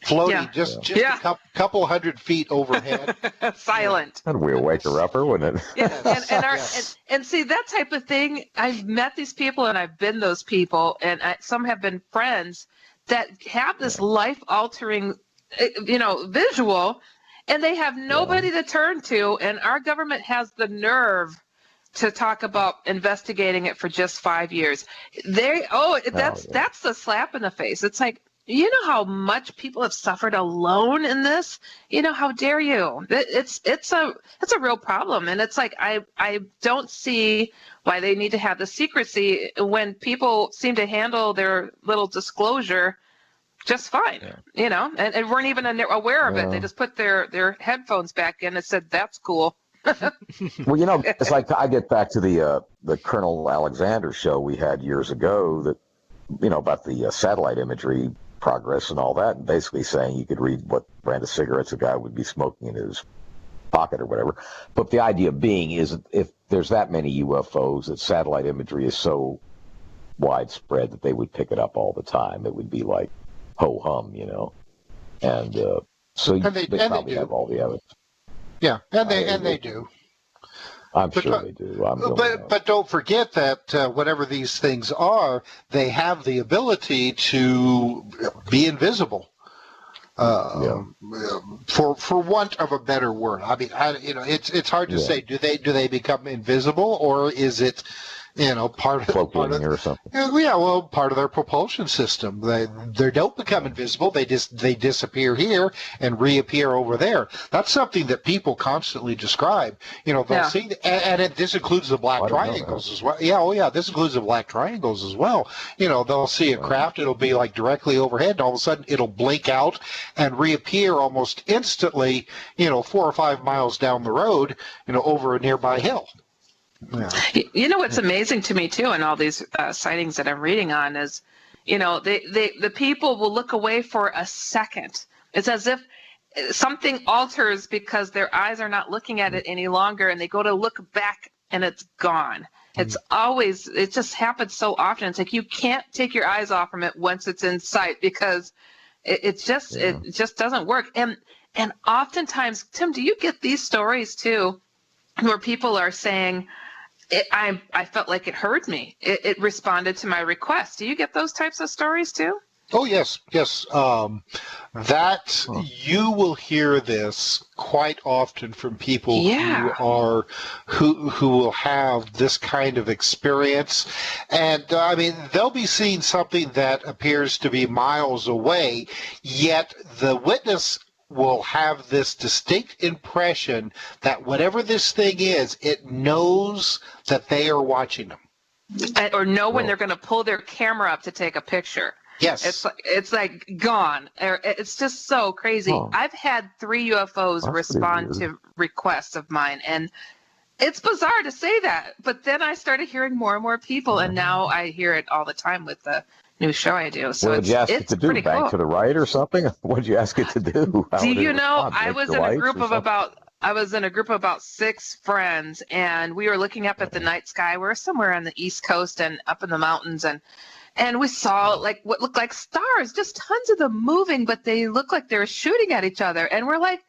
floating just a couple hundred feet overhead. Silent. That'd wake her up, wouldn't it? And see, that type of thing, I've met these people and I've been those people, and some have been friends that have this life-altering, visual, and they have nobody to turn to, and our government has the nerve to talk about investigating it for just 5 years. That's the slap in the face. It's like, you know how much people have suffered alone in this? How dare you? It's a real problem, and it's like I don't see why they need to have the secrecy when people seem to handle their little disclosure just fine, and weren't even aware of it. They just put their headphones back in and said, "That's cool." Well, it's like I get back to the Colonel Alexander show we had years ago that, about the satellite imagery progress and all that, and basically saying you could read what brand of cigarettes a guy would be smoking in his pocket or whatever. But the idea being is if there's that many UFOs, that satellite imagery is so widespread that they would pick it up all the time. It would be like ho-hum, and so they probably have all the evidence. Yeah, and they do. I'm sure they do. But don't forget that whatever these things are, they have the ability to be invisible. For want of a better word, I mean, it's hard to say. Do they become invisible, or is it part of or something? Part of their propulsion system. They don't become invisible. They disappear here and reappear over there. That's something that people constantly describe. They'll see, and this includes the black triangles as well. This includes the black triangles as well. They'll see a craft. It'll be like directly overhead, and all of a sudden it'll blink out and reappear almost instantly. 4 or 5 miles down the road. Over a nearby hill. Yeah. What's amazing to me too, in all these sightings that I'm reading on is, the people will look away for a second. It's as if something alters because their eyes are not looking at it any longer, and they go to look back and it's gone. It's always, it just happens so often. It's like you can't take your eyes off from it once it's in sight because it just doesn't work. And oftentimes, Tim, do you get these stories too, where people are saying, I felt like it heard me. It responded to my request. Do you get those types of stories too? Oh, yes. You will hear this quite often from people who will have this kind of experience. And they'll be seeing something that appears to be miles away, yet the witness will have this distinct impression that whatever this thing is, it knows that they are watching them. Or know when they're going to pull their camera up to take a picture. Yes. It's like gone. It's just so crazy. I've had 3 UFOs respond to requests of mine, and it's bizarre to say that. But then I started hearing more and more people, and now I hear it all the time with the new show I do. So what did you ask it to do? Bank to the right or something? What did you ask it to do? I was in a group of about 6 friends, and we were looking up at the night sky. We're somewhere on the East Coast and up in the mountains, and we saw like what looked like stars, just tons of them moving, but they looked like they were shooting at each other. And we're like,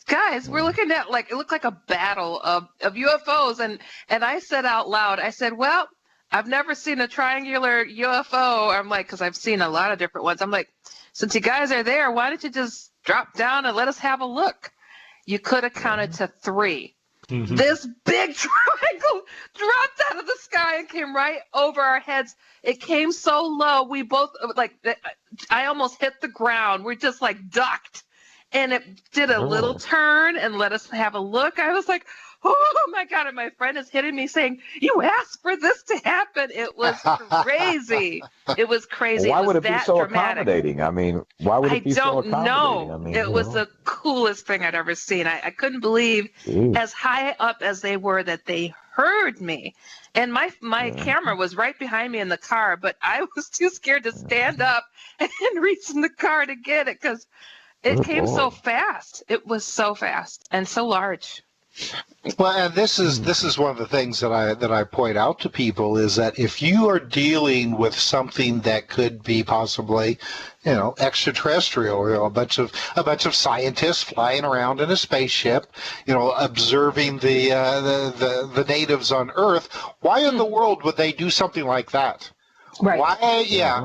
guys, we're looking at it looked like a battle of UFOs. And I said out loud, I said, well, I've never seen a triangular UFO. I'm like, because I've seen a lot of different ones. I'm like, since you guys are there, why don't you just drop down and let us have a look? You could have counted to 3. Mm-hmm. This big triangle dropped out of the sky and came right over our heads. It came so low, we both, I almost hit the ground. We just ducked. And it did a little turn and let us have a look. I was like, oh my God. And my friend is hitting me saying, you asked for this to happen. It was crazy. It was crazy. Well, why would it be so dramatic. Accommodating? Why would it be so accommodating? I don't know. It was the coolest thing I'd ever seen. I couldn't believe as high up as they were that they heard me. And my camera was right behind me in the car, but I was too scared to stand up and reach in the car to get it because it came so fast. It was so fast and so large. Well, and this is one of the things that I point out to people is that if you are dealing with something that could be possibly, extraterrestrial, a bunch of scientists flying around in a spaceship, observing the natives on Earth, why in the world would they do something like that? Right. Why? Yeah.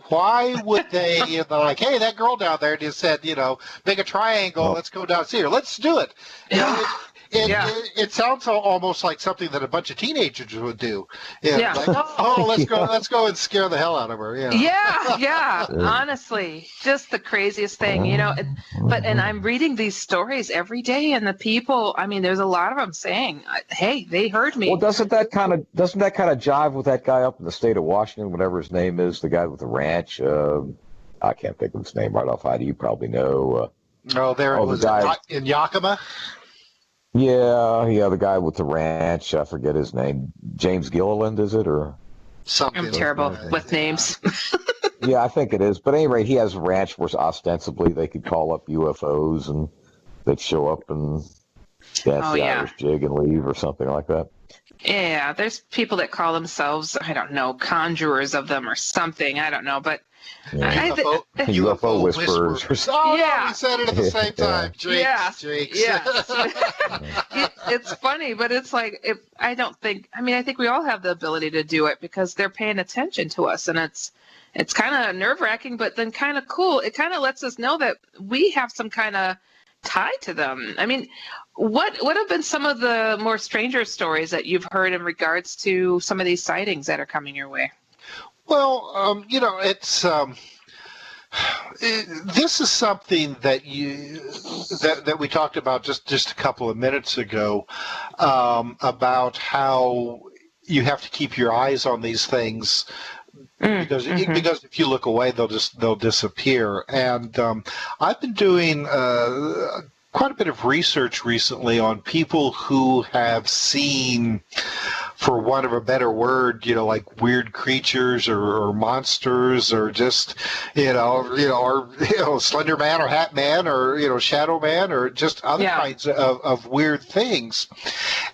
Why would they? They're like, hey, that girl down there just said, make a triangle. Let's go down here. Let's do it. It sounds almost like something that a bunch of teenagers would do. Yeah. Like, let's go and scare the hell out of her. Yeah. Honestly, just the craziest thing, and I'm reading these stories every day, and the people, I mean, there's a lot of them saying, hey, they heard me. Well, doesn't that kind of jive with that guy up in the state of Washington, whatever his name is, the guy with the ranch? I can't think of his name right off. Heidi, you probably know. Was the guy in Yakima. Yeah, the guy with the ranch, I forget his name. James Gilliland, is it, or something? I'm terrible with names. Yeah, I think it is. But at any rate, he has a ranch where ostensibly they could call up UFOs and they'd show up and dance the Irish jig and leave or something like that. Yeah, there's people that call themselves, I don't know, conjurers of them or something. I don't know, but UFO whisperers. Oh, yeah. We said it at the same time. Jakes. It's funny, but it's like, I think we all have the ability to do it because they're paying attention to us, and it's kind of nerve-wracking, but then kind of cool. It kind of lets us know that we have some kind of tie to them. I mean, what have been some of the more stranger stories that you've heard in regards to some of these sightings that are coming your way? Well, it's this is something that we talked about just a couple of minutes ago, about how you have to keep your eyes on these things because if you look away, they'll disappear. And I've been doing quite a bit of research recently on people who have seen, for want of a better word, like weird creatures or monsters or just, or Slender Man or Hat Man or Shadow Man or just other kinds of weird things.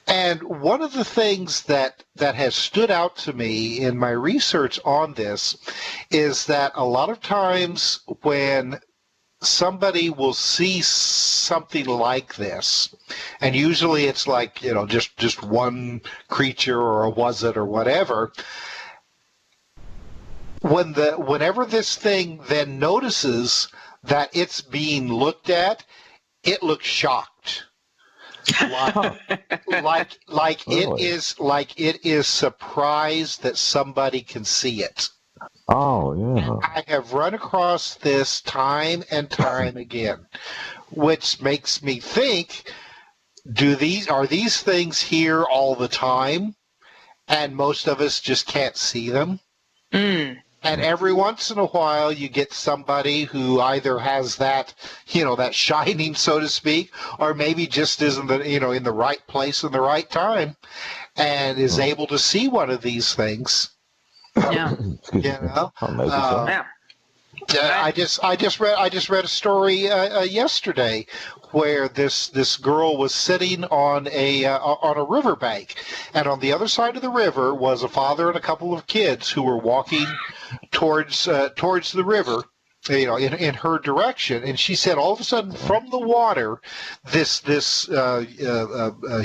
And one of the things that has stood out to me in my research on this is that a lot of times when somebody will see something like this, and usually it's like, just one creature or a was it or whatever, whenever this thing then notices that it's being looked at, it looks shocked. Like Really? it is surprised that somebody can see it. Oh, yeah. I have run across this time and time again, which makes me think, are these things here all the time, and most of us just can't see them? And every once in a while, you get somebody who either has that, that shining, so to speak, or maybe just isn't in the right place in the right time, and is able to see one of these things. Yeah. I just read a story yesterday where this girl was sitting on a riverbank, and on the other side of the river was a father and a couple of kids who were walking towards the river, in her direction. And she said all of a sudden from the water, this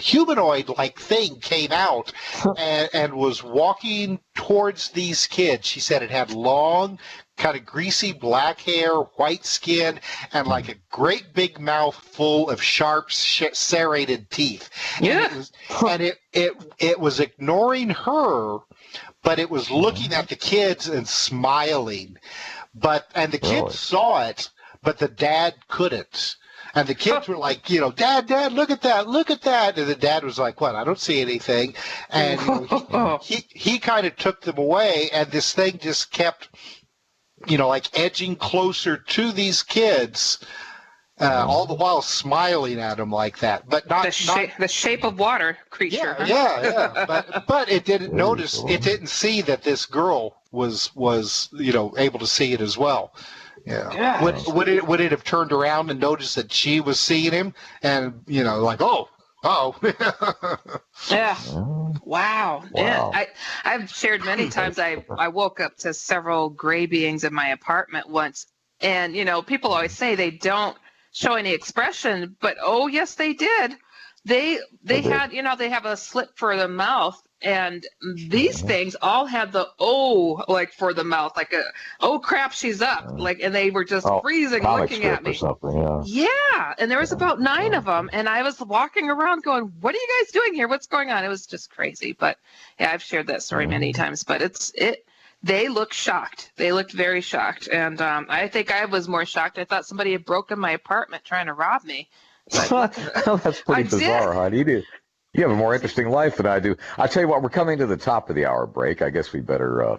humanoid-like thing came out and was walking towards these kids. She said it had long, kind of greasy black hair, white skin, and like a great big mouth full of sharp, serrated teeth. Yeah. And it was ignoring her, but it was looking at the kids and smiling. And the kids saw it, but the dad couldn't. And the kids were like, Dad, look at that. And the dad was like, what? I don't see anything. And he kind of took them away, and this thing just kept, like edging closer to these kids, all the while smiling at them like that. But not the shape of water creature. Yeah. But it didn't notice. It didn't see that this girl was able to see it as well. Yeah. Would it have turned around and noticed that she was seeing him and like, oh, Oh. Yeah. Oh, Wow. Yeah. wow. I've shared many times I woke up to several gray beings in my apartment once. And, people always say they don't show any expression, but oh yes they did. They They did. had, they have a slit for the mouth, and these Mhm. things all had the oh like for the mouth, like a oh crap, she's up. Like, and they were just Oh, freezing comic looking at strip or me. something, yeah. Yeah, and there was Yeah, about 9 yeah. of them, and I was walking around going, "What are you guys doing here? What's going on?" It was just crazy. But yeah, I've shared that story many times. But they looked shocked. They looked very shocked, and I think I was more shocked. I thought somebody had broken my apartment trying to rob me. But That's pretty I bizarre, did. Heidi. You have a more interesting life than I do. I tell you what, we're coming to the top of the hour break. I guess we better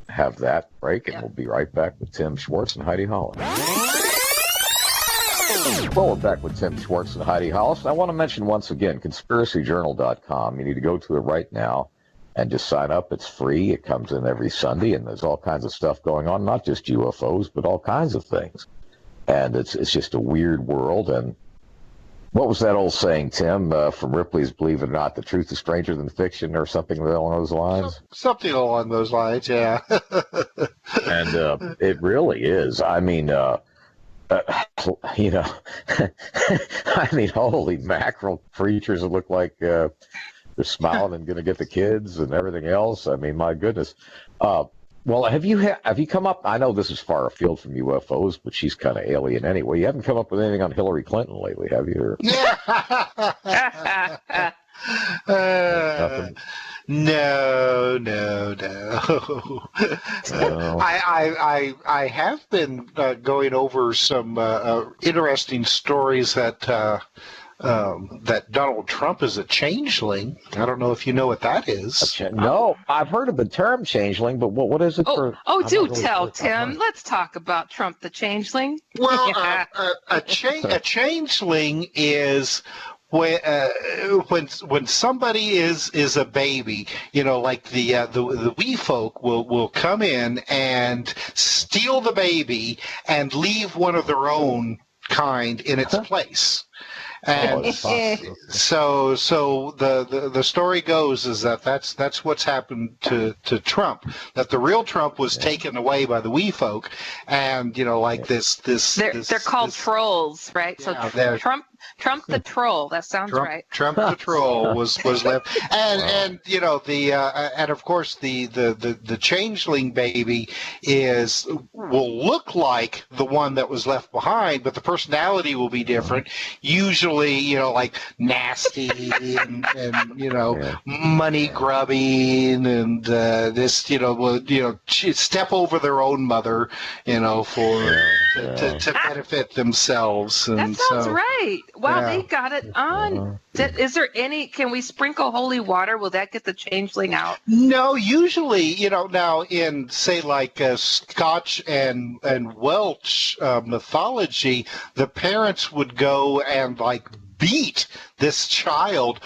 have that break, and Yeah. we'll be right back with Tim Swartz and Heidi Hollis. Well, we're back with Tim Swartz and Heidi Hollis. I want to mention once again, conspiracyjournal.com. You need to go to it right now and just sign up. It's free. It comes in every Sunday, and there's all kinds of stuff going on, not just UFOs, but all kinds of things. And it's just a weird world. And what was that old saying, Tim, from Ripley's Believe It or Not, the truth is stranger than fiction, or something along those lines? Something along those lines, yeah. And it really is. I mean, I mean, holy mackerel, creatures that look like they're smiling and going to get the kids and everything else. I mean, my goodness. Well, have you come up? I know this is far afield from UFOs, but she's kind of alien anyway. You haven't come up with anything on Hillary Clinton lately, have you? Nothing? No. No. I have been going over some interesting stories that that Donald Trump is a changeling. I don't know if you know what that is. No, I've heard of the term changeling, but what is it for? Oh, I'm do not really tell, sure. Tim. Let's talk about Trump the changeling. Well, Yeah. a changeling is when somebody is a baby, like the wee folk will come in and steal the baby and leave one of their own kind in its place. And it's possible. so the story goes is that's what's happened to Trump, that the real Trump was taken away by the wee folk, and like this They're called trolls, right? Yeah, So Trump the troll. That sounds right. Trump the troll was left, and and of course the changeling baby will look like the one that was left behind, but the personality will be different. Usually, like nasty and money grubbing and step over their own mother, to benefit themselves. And That sounds right. Wow, yeah. they got it on. Is there any? Can we sprinkle holy water? Will that get the changeling out? No, usually, now in, say, like Scotch and Welsh mythology, the parents would go and beat this child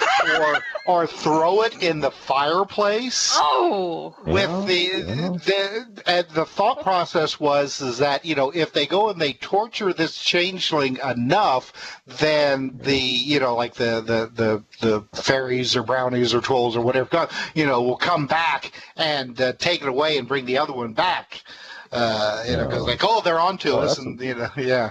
or throw it in the fireplace. Oh, With the thought process is that if they go and they torture this changeling enough, then the fairies or brownies or trolls or whatever will come back and take it away and bring the other one back. Because they're onto us, and yeah.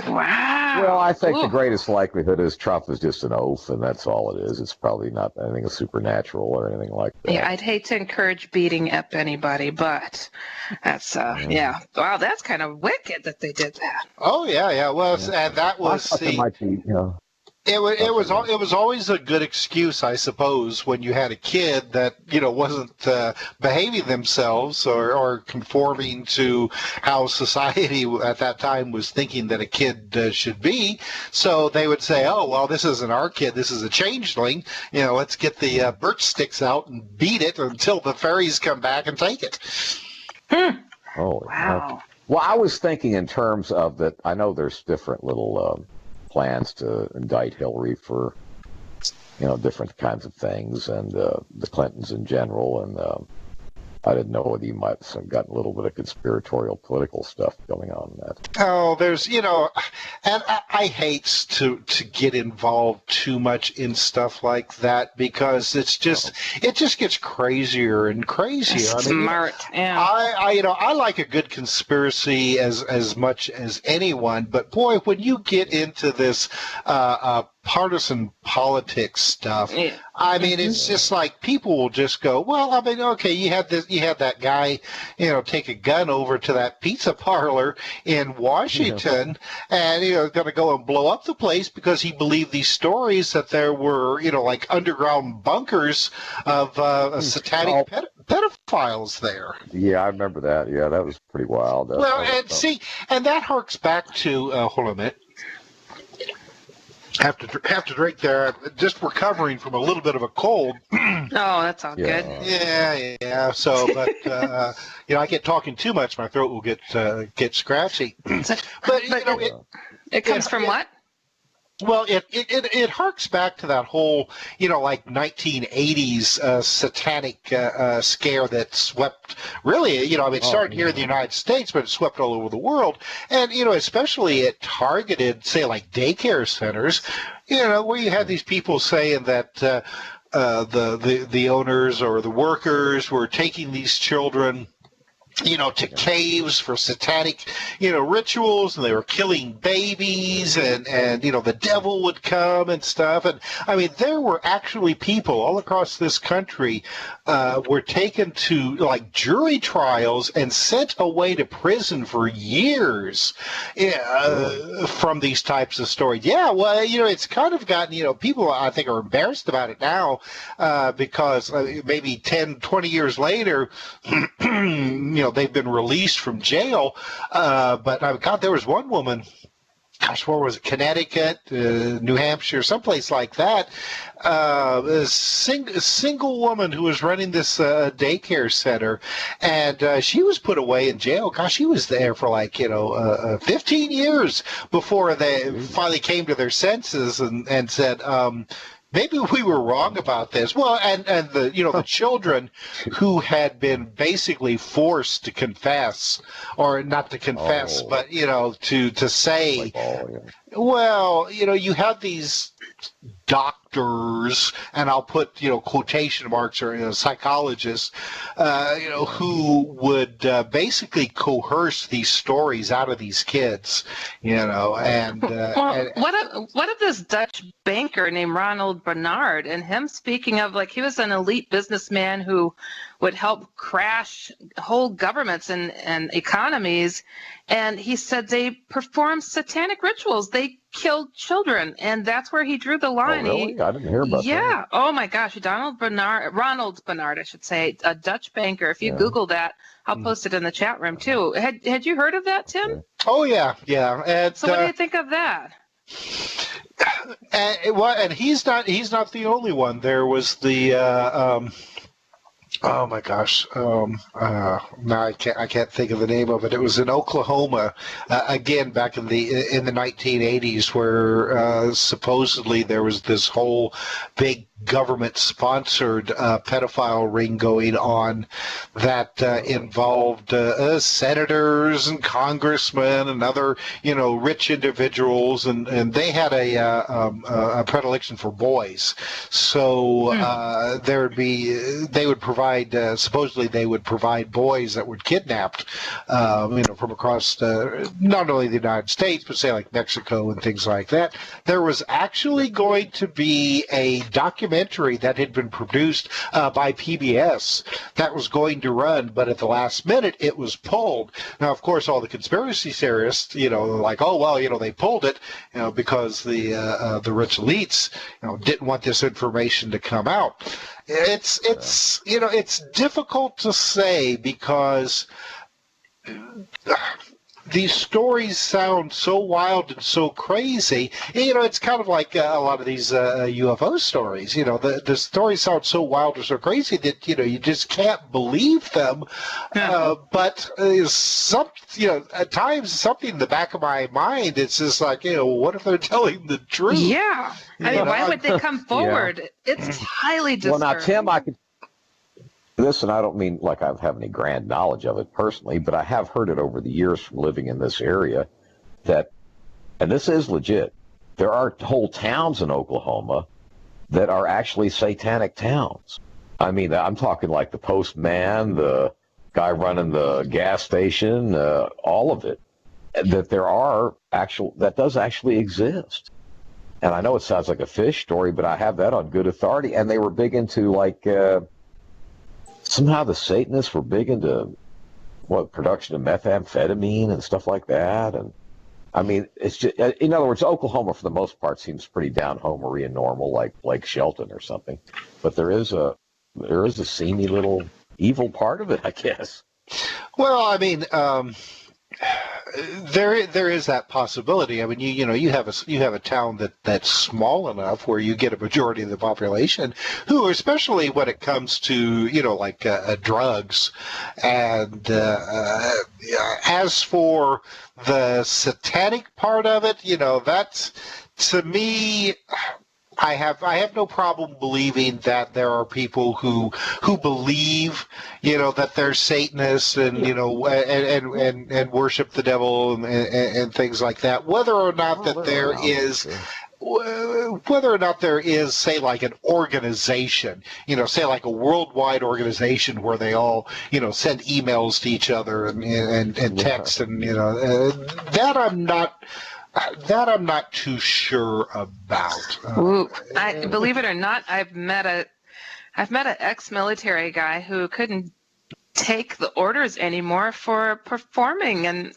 wow. Well, I think Ooh. the greatest likelihood is Trump is just an oaf, and that's all it is. It's probably not anything supernatural or anything like that. Yeah, I'd hate to encourage beating up anybody, but that's yeah. Wow, that's kind of wicked that they did that. Oh yeah. Well, and that was it might be, It was always a good excuse, I suppose, when you had a kid that wasn't behaving themselves or conforming to how society at that time was thinking that a kid should be. So they would say, "Oh, well, this isn't our kid. This is a changeling. Let's get the birch sticks out and beat it until the fairies come back and take it." Oh, Wow. Well, I was thinking in terms of that. I know there's different little plans to indict Hillary for, different kinds of things, and the Clintons in general, and I didn't know whether you might have gotten a little bit of conspiratorial political stuff going on in that. Oh, there's, and I hate to get involved too much in stuff like that because it just gets crazier and crazier. Smart. Yeah. I like a good conspiracy as much as anyone, but boy, when you get into this partisan politics stuff, Yeah. I mean, it's just like people will just go, well, I mean, okay, you had that guy, take a gun over to that pizza parlor in Washington, and going to go and blow up the place because he believed these stories that there were, like underground bunkers of satanic pedophiles there. Yeah, I remember that. Yeah, that was pretty wild. Well, and that harks back to hold on a minute. Have to drink there. I'm just recovering from a little bit of a cold. Oh, that's all good. Yeah. So, but I get talking too much, my throat will get scratchy. But it comes from what? Well, it harks back to that whole, like 1980s satanic scare that swept, really, it started here in the United States, but it swept all over the world. And, especially it targeted, say, like daycare centers, where you had these people saying that the owners or the workers were taking these children to caves for satanic, rituals, and they were killing babies, and the devil would come and stuff. And I mean, there were actually people all across this country were taken to like jury trials and sent away to prison for years from these types of stories. Yeah, well, it's kind of gotten, people I think are embarrassed about it now because maybe 10, 20 years later, they've been released from jail. But God, there was one woman, gosh, where was it? Connecticut, New Hampshire, someplace like that. A single woman who was running this daycare center, and she was put away in jail. Gosh, she was there for 15 years before they finally came to their senses and said, maybe we were wrong about this. Well, and the children who had been basically forced to confess, or not to confess, but to say, well, you have these doctors, and I'll put quotation marks, or psychologists, who would basically coerce these stories out of these kids, and what of this Dutch banker named Ronald Bernard, and him speaking of he was an elite businessman who would help crash whole governments and economies, and he said they performed satanic rituals. They killed children, and that's where he drew the line. Oh, really? I didn't hear about that. Yeah. Oh my gosh, Ronald Bernard, I should say, a Dutch banker. If you Google that, I'll post it in the chat room too. Had you heard of that, Tim? Okay. Oh yeah. And, so what do you think of that? And he's not the only one. There was the oh my gosh! Now I can't think of the name of it. It was in Oklahoma, again back in the 1980s, where supposedly there was this whole big government-sponsored pedophile ring going on that involved senators and congressmen and other rich individuals, and they had a predilection for boys. So they would provide supposedly they would provide boys that were kidnapped from across not only the United States but say like Mexico and things like that. There was actually going to be a documentary that had been produced by PBS that was going to run, but at the last minute it was pulled. Now, of course, all the conspiracy theorists, like, oh well, they pulled it, because the rich elites, didn't want this information to come out. It's difficult to say because these stories sound so wild and so crazy. It's kind of like a lot of these UFO stories. The stories sound so wild or so crazy that you just can't believe them. But at times something in the back of my mind, it's just like, what if they're telling the truth? Yeah. I mean, why would they come forward? Yeah. It's highly disturbing. Well, now, Tim, this, and I don't mean like I have any grand knowledge of it personally, but I have heard it over the years from living in this area that, and this is legit, there are whole towns in Oklahoma that are actually satanic towns. I mean, I'm talking like the postman, the guy running the gas station, all of it, that that does actually exist. And I know it sounds like a fish story, but I have that on good authority. And they were big into somehow the Satanists were big into production of methamphetamine and stuff like that. And I mean, it's just, in other words, Oklahoma for the most part seems pretty down-homery and normal, like Blake Shelton or something. But there is a seamy little evil part of it, I guess. Well, I mean, there is that possibility. I mean, you have a town that's small enough where you get a majority of the population who, especially when it comes to drugs, and as for the satanic part of it, that's, to me, I have no problem believing that there are people who believe, that they're Satanists and and worship the devil and things like that. Whether or not there is, say, like an organization, say like a worldwide organization where they all, send emails to each other and text, and that I'm not too sure about. I believe it or not, I've met an ex-military guy who couldn't take the orders anymore for performing and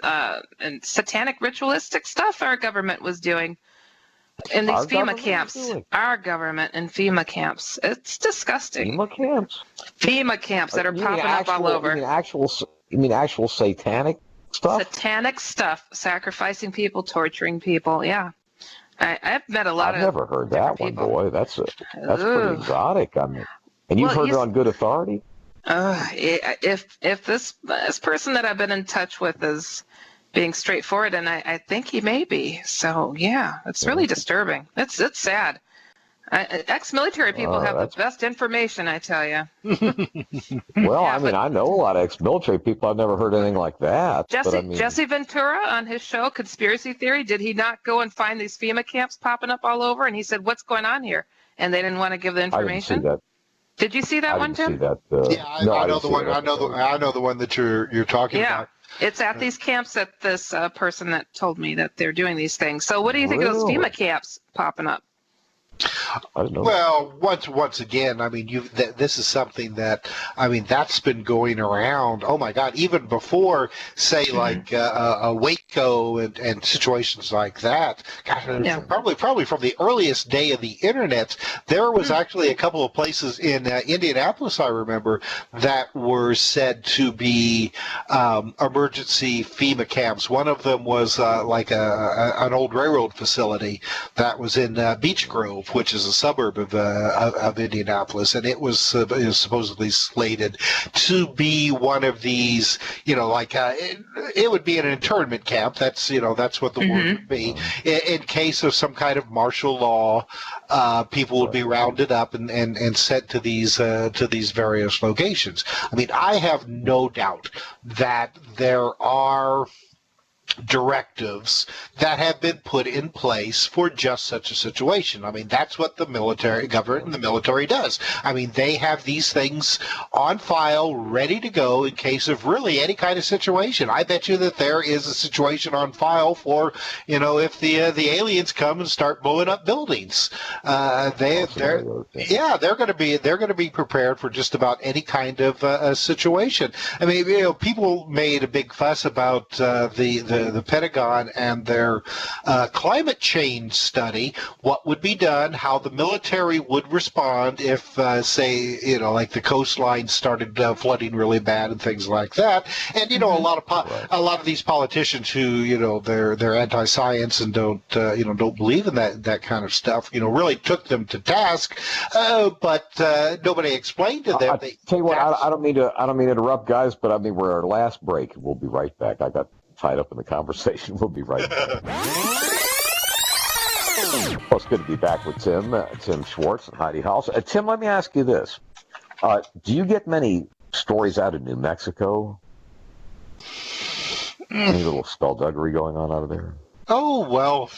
satanic ritualistic stuff our government was doing in these FEMA camps. Our government in FEMA camps. It's disgusting. FEMA camps that are popping up all over. You mean actual satanic stuff? Satanic stuff, sacrificing people, torturing people. Yeah, I've met a lot I've of. Never heard that one, people. Boy. That's pretty exotic. I mean, and you've heard it on good authority. If this person that I've been in touch with is being straightforward, and I think he may be. So yeah, it's really disturbing. It's sad. Ex-military people have the best information, I tell you. Well, yeah, I mean, I know a lot of ex-military people. I've never heard anything like that. Jesse Ventura on his show, Conspiracy Theory, did he not go and find these FEMA camps popping up all over? And he said, "What's going on here?" And they didn't want to give the information. I didn't see that. Did you see that one, Tim? See that, I know the one. I know the one that you're talking about. It's at these camps that this person that told me that they're doing these things. So what do you think of those FEMA camps popping up? I don't know. Well, once again, I mean, this is something that, I mean, that's been going around. Oh my God, even before, say, like a Waco and situations like that. God, probably from the earliest day of the internet, there was actually a couple of places in Indianapolis, I remember, that were said to be emergency FEMA camps. One of them was like an old railroad facility that was in Beech Grove, which is a suburb of Indianapolis, and it was supposedly slated to be one of these, it would be an internment camp. That's what the word would be. In case of some kind of martial law, people would be rounded up and sent to these various locations. I mean, I have no doubt that there are directives that have been put in place for just such a situation. I mean, that's what the government and the military does. I mean, they have these things on file, ready to go in case of really any kind of situation. I bet you that there is a situation on file for, if the aliens come and start blowing up buildings. They're going to be prepared for just about any kind of situation. I mean, people made a big fuss about the Pentagon and their climate change study, what would be done, how the military would respond if, say, like the coastline started flooding really bad and things like that. And, a lot of these politicians who, they're anti-science and don't believe in that kind of stuff, really took them to task. But nobody explained to them. Tell you what, I don't mean to interrupt, guys, but I mean, we're our last break. We'll be right back. I got tied up in the conversation. We'll be right back. Well, it's good to be back with Tim Swartz and Heidi Hollis. Tim, let me ask you this. Do you get many stories out of New Mexico? Any little skullduggery going on out of there? Oh, well,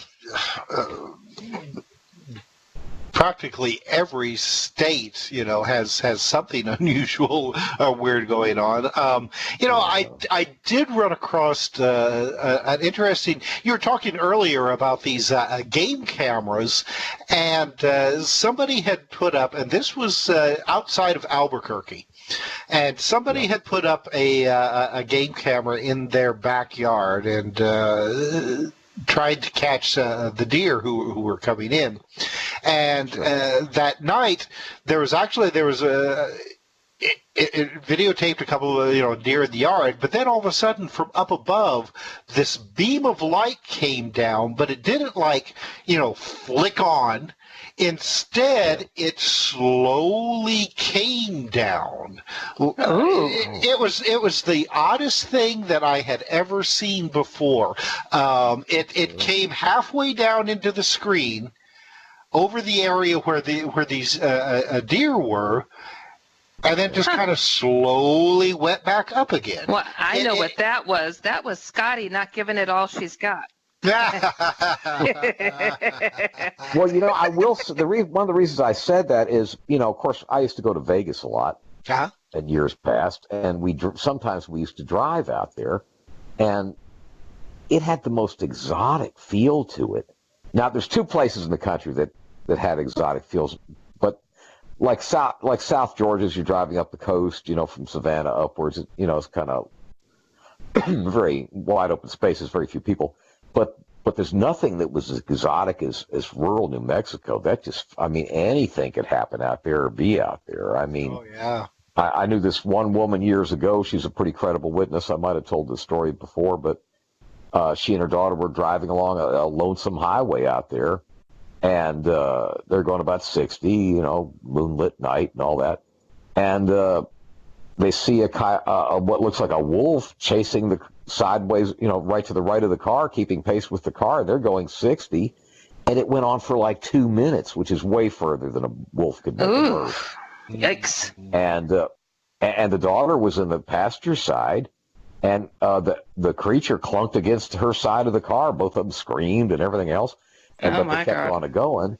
practically every state, has something unusual or weird going on. I did run across an interesting. You were talking earlier about these game cameras, and somebody had put up, and this was outside of Albuquerque. And somebody had put up a game camera in their backyard and tried to catch the deer who were coming in. And that night, there was it videotaped a couple of deer in the yard, but then all of a sudden from up above, this beam of light came down, but it didn't flick on. Instead, it slowly came down. It was the oddest thing that I had ever seen before. It came halfway down into the screen, over the area where these deer were, and then just kind of slowly went back up again. Well, I know what that was. That was Scotty not giving it all she's got. Well, I will. One of the reasons I said that is, of course, I used to go to Vegas a lot in years past, and sometimes we used to drive out there, and it had the most exotic feel to it. Now, there's two places in the country that had exotic feels, but like South Georgia, as you're driving up the coast, from Savannah upwards, it's kind of very wide open spaces, very few people. But there's nothing that was as exotic as rural New Mexico. Anything could happen out there or be out there. Oh, yeah. I knew this one woman years ago. She's a pretty credible witness. I might have told this story before, but she and her daughter were driving along a lonesome highway out there, and they're going about 60, moonlit night and all that. And they see what looks like a wolf chasing the sideways, right to the right of the car, keeping pace with the car. They're going 60, and it went on for like 2 minutes, which is way further than a wolf could make a bird. Yikes! And the daughter was in the passenger side, and the creature clunked against her side of the car. Both of them screamed and everything else, but they kept on going.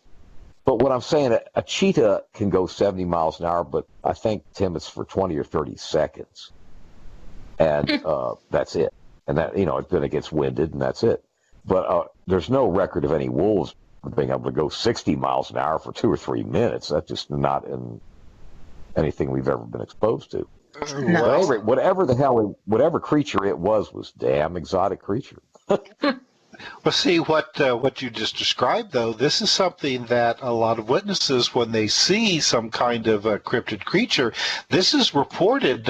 But what I'm saying, a cheetah can go 70 miles an hour, but I think, Tim, it's for 20 or 30 seconds. And that's it. And that, then it gets winded, and that's it. But there's no record of any wolves being able to go 60 miles an hour for 2 or 3 minutes. That's just not in anything we've ever been exposed to. No. But whatever creature it was damn exotic creature. Well, see, what you just described, though, this is something that a lot of witnesses, when they see some kind of cryptid creature, this is reported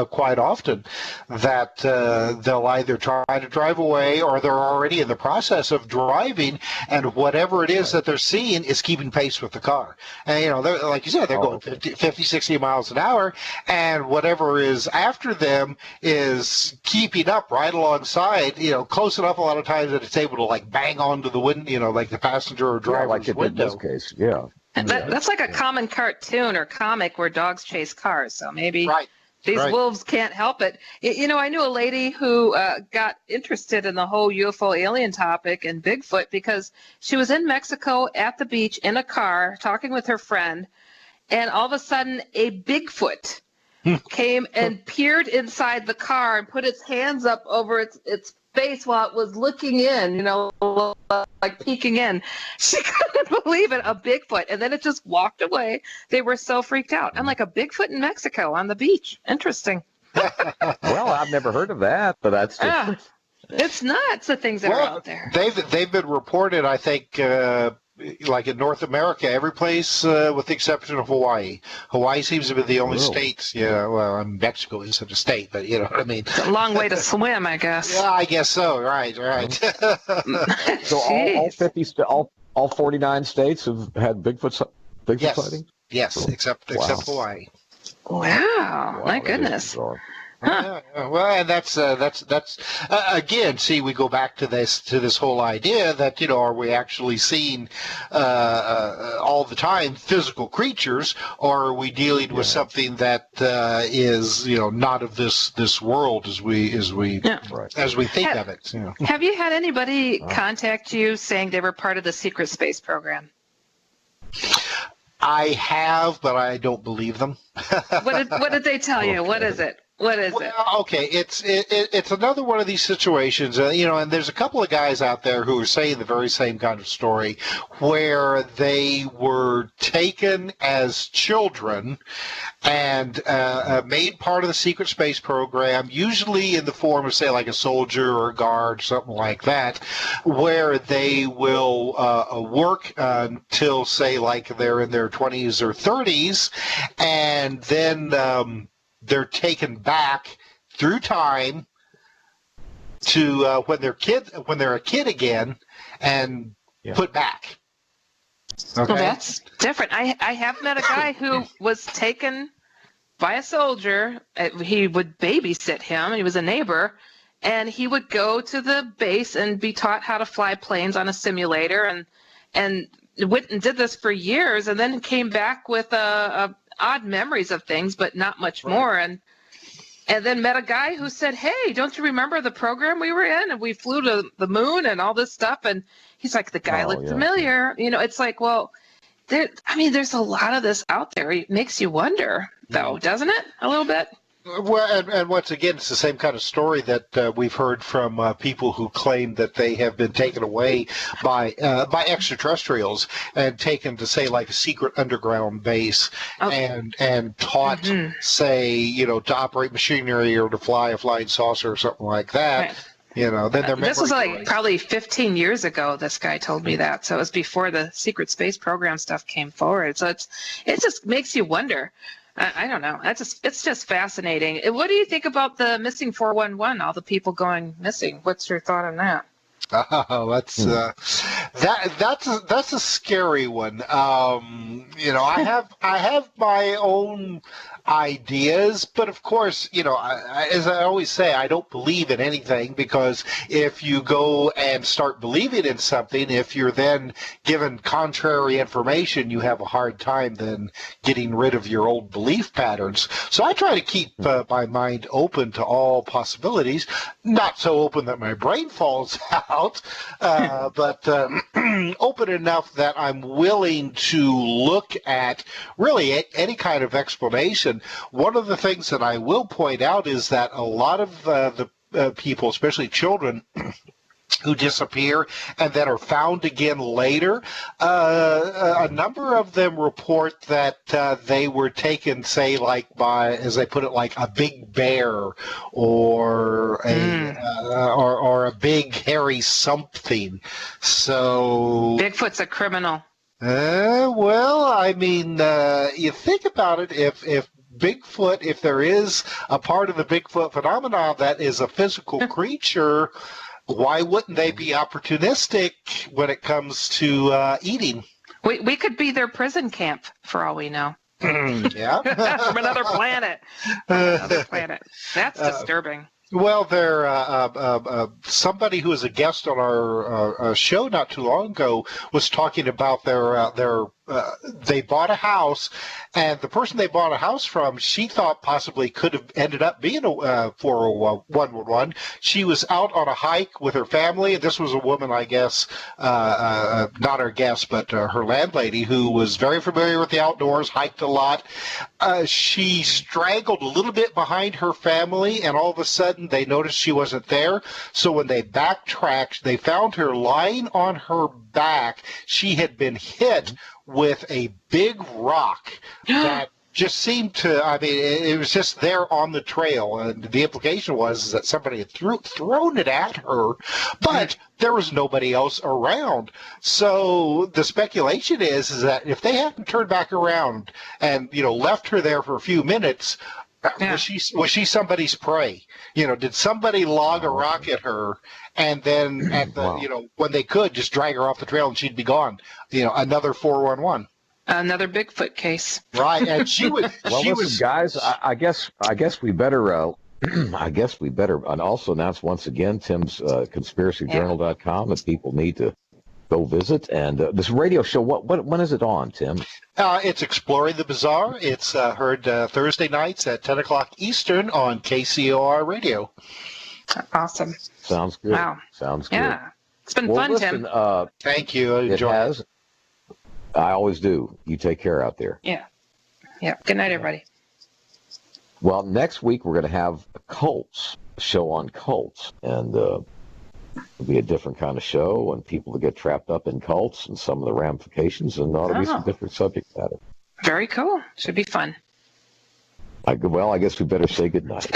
quite often, that they'll either try to drive away or they're already in the process of driving, and whatever it is that they're seeing is keeping pace with the car. And, like you said, they're going 50, 60 miles an hour, and whatever is after them is keeping up right alongside, close enough a lot of times that it's able to bang onto the window, like the passenger or driver's window. In this case, yeah. That's like a common cartoon or comic where dogs chase cars. So maybe these wolves can't help it. I knew a lady who got interested in the whole UFO alien topic and Bigfoot because she was in Mexico at the beach in a car talking with her friend, and all of a sudden a Bigfoot came and peered inside the car and put its hands up over its face while it was looking in, like peeking in. She couldn't believe it, a Bigfoot. And then it just walked away. They were so freaked out. I'm like, a Bigfoot in Mexico on the beach. Interesting. Well, I've never heard of that, but that's just... It's nuts, the things that are out there. They've been reported, I think, like in North America, every place with the exception of Hawaii. Hawaii seems to be the only state. Mexico isn't a state, but you know what I mean. It's a long way to swim, I guess. Yeah, I guess so. Right. So all 49 states have had Bigfoot sightings? Yes, except Hawaii. Wow, my goodness. Well, and that's again. See, we go back to this whole idea that are we actually seeing all the time physical creatures, or are we dealing with something that is not of this world as we think of it? Have you had anybody contact you saying they were part of the secret space program? I have, but I don't believe them. What did they tell you? What is it? What is it? Okay, it's another one of these situations, and there's a couple of guys out there who are saying the very same kind of story, where they were taken as children and made part of the secret space program, usually in the form of, say, like a soldier or a guard, something like that, where they will work until, say, like they're in their 20s or 30s, and then they're taken back through time to when they're a kid again, and put back. Okay, well, that's different. I have met a guy who was taken by a soldier. He would babysit him. He was a neighbor, and he would go to the base and be taught how to fly planes on a simulator, and went and did this for years, and then came back with odd memories of things, but not much more. And then met a guy who said, "Hey, don't you remember the program we were in? And we flew to the moon and all this stuff." And he's like, "The guy looked familiar." It's like, well, there's a lot of this out there. It makes you wonder, though, doesn't it? A little bit. Well, and once again, it's the same kind of story that we've heard from people who claim that they have been taken away by extraterrestrials and taken to, say, like a secret underground base, and taught, say, to operate machinery or to fly a flying saucer or something like that. Right. Then this was like probably 15 years ago. This guy told me that, so it was before the secret space program stuff came forward. So it just makes you wonder. I don't know. It's just fascinating. What do you think about the missing 411? All the people going missing. What's your thought on that? Oh, that's a scary one. I have my own ideas, but of course, as I always say, I don't believe in anything, because if you go and start believing in something, if you're then given contrary information, you have a hard time then getting rid of your old belief patterns. So I try to keep my mind open to all possibilities, not so open that my brain falls out, but open enough that I'm willing to look at really any kind of explanation. One of the things that I will point out is that a lot of the people, especially children, who disappear and then are found again later, a number of them report that they were taken, say, like by, as they put it, like a big bear or a big hairy something. So Bigfoot's a criminal. Well, I mean, you think about it, if Bigfoot, if there is a part of the Bigfoot phenomenon that is a physical creature, why wouldn't they be opportunistic when it comes to eating? We could be their prison camp, for all we know. Yeah. From another planet. That's disturbing. Well, there, somebody who was a guest on our show not too long ago was talking about they bought a house, and the person they bought a house from, she thought possibly could have ended up being a 411. She was out on a hike with her family, and this was a woman, I guess, not our guest, but her landlady, who was very familiar with the outdoors, hiked a lot. She straggled a little bit behind her family, and all of a sudden they noticed she wasn't there. So when they backtracked, they found her lying on her back. She had been hit with a big rock that just seemed to, it was just there on the trail. And the implication was that somebody had thrown it at her, but there was nobody else around. So the speculation is that if they hadn't turned back around and, left her there for a few minutes, was she somebody's prey? Did somebody log a rock at her, and then at the when they could just drag her off the trail and she'd be gone? Another 411. Another Bigfoot case. Right, and she would. Well, listen, guys, I guess we better I guess we better and also announce once again Tim's conspiracyjournal.com that people need to go visit. And this radio show, when is it on, Tim? It's Exploring the Bizarre. It's heard Thursday nights at 10 o'clock Eastern on KCOR Radio. Awesome. Sounds good. Wow. Sounds good. Yeah. It's been fun, listen, Tim. Thank you. It has. I always do. You take care out there. Yeah. Yeah. Good night, everybody. Well, next week we're going to have cults, a show on cults, and it'll be a different kind of show, and people that get trapped up in cults and some of the ramifications, and ought to be some different subject matter. Very cool. Should be fun. I guess we better say good night.